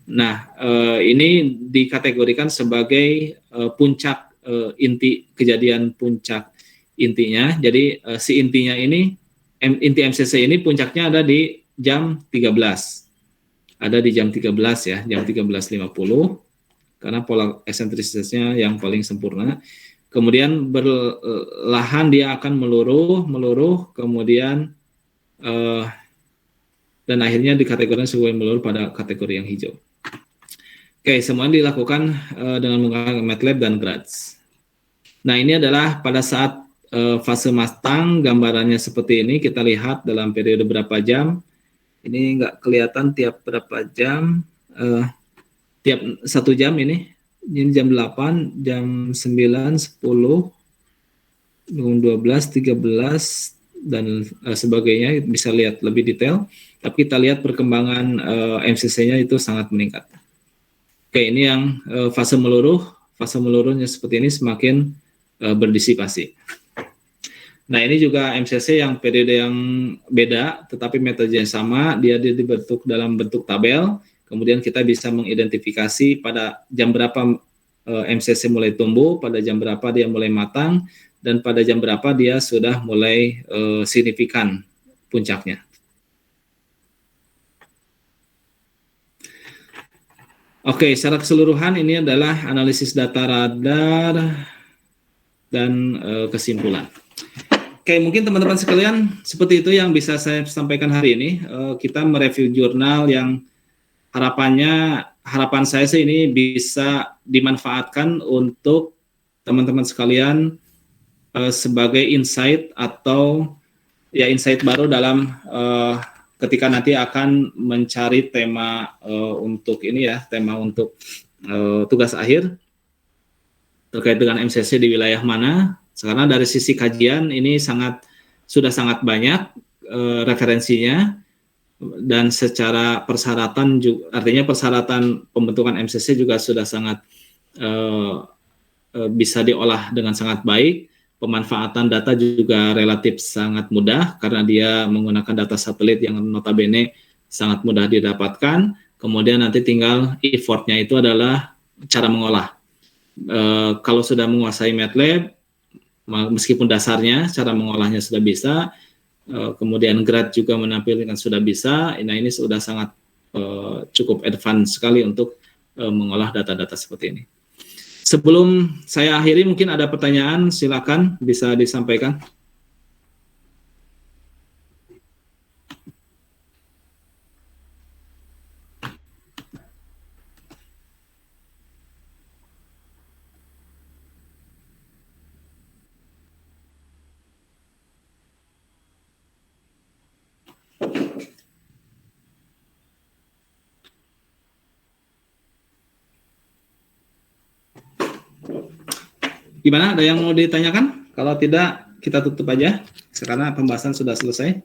Nah, ini dikategorikan sebagai puncak inti, kejadian puncak intinya. Jadi si intinya ini, inti MCC ini puncaknya ada di jam 13. Ada di jam 13 ya, jam 13.50, karena pola eksentrisitasnya yang paling sempurna. Kemudian berlahan dia akan meluruh, kemudian dan akhirnya dikategorikan sebagai meluruh pada kategori yang hijau. Oke, semuanya dilakukan dengan menggunakan MATLAB dan GRADS. Nah, ini adalah pada saat fase matang, gambarannya seperti ini, kita lihat dalam periode berapa jam. Ini nggak kelihatan tiap berapa jam, tiap 1 jam ini jam 8, jam 9, 10, 12, 13, dan sebagainya, bisa lihat lebih detail. Tapi kita lihat perkembangan MCC-nya itu sangat meningkat. Oke, ini yang fase meluruhnya seperti ini semakin berdisipasi. Nah, ini juga MCC yang periode yang beda, tetapi metodenya sama, dia dibentuk dalam bentuk tabel, kemudian kita bisa mengidentifikasi pada jam berapa MCC mulai tumbuh, pada jam berapa dia mulai matang, dan pada jam berapa dia sudah mulai signifikan puncaknya. Oke, secara keseluruhan ini adalah analisis data radar dan kesimpulan. Oke, mungkin teman-teman sekalian seperti itu yang bisa saya sampaikan hari ini. Kita mereview jurnal yang harapan saya sih ini bisa dimanfaatkan untuk teman-teman sekalian sebagai insight atau ya insight baru dalam ketika nanti akan mencari tema untuk ini ya, tema untuk tugas akhir terkait dengan MCC di wilayah mana. Karena dari sisi kajian ini sudah sangat banyak referensinya, dan secara persyaratan juga, artinya persyaratan pembentukan MCC juga sudah sangat bisa diolah dengan sangat baik. Pemanfaatan data juga relatif sangat mudah karena dia menggunakan data satelit yang notabene sangat mudah didapatkan. Kemudian nanti tinggal effortnya itu adalah cara mengolah. Kalau sudah menguasai MATLAB, meskipun dasarnya cara mengolahnya sudah bisa, kemudian GRAD juga menampilkan sudah bisa. Nah, ini sudah sangat cukup advance sekali untuk mengolah data-data seperti ini. Sebelum saya akhiri, mungkin ada pertanyaan, silakan bisa disampaikan. Gimana? Ada yang mau ditanyakan? Kalau tidak, kita tutup aja, karena pembahasan sudah selesai.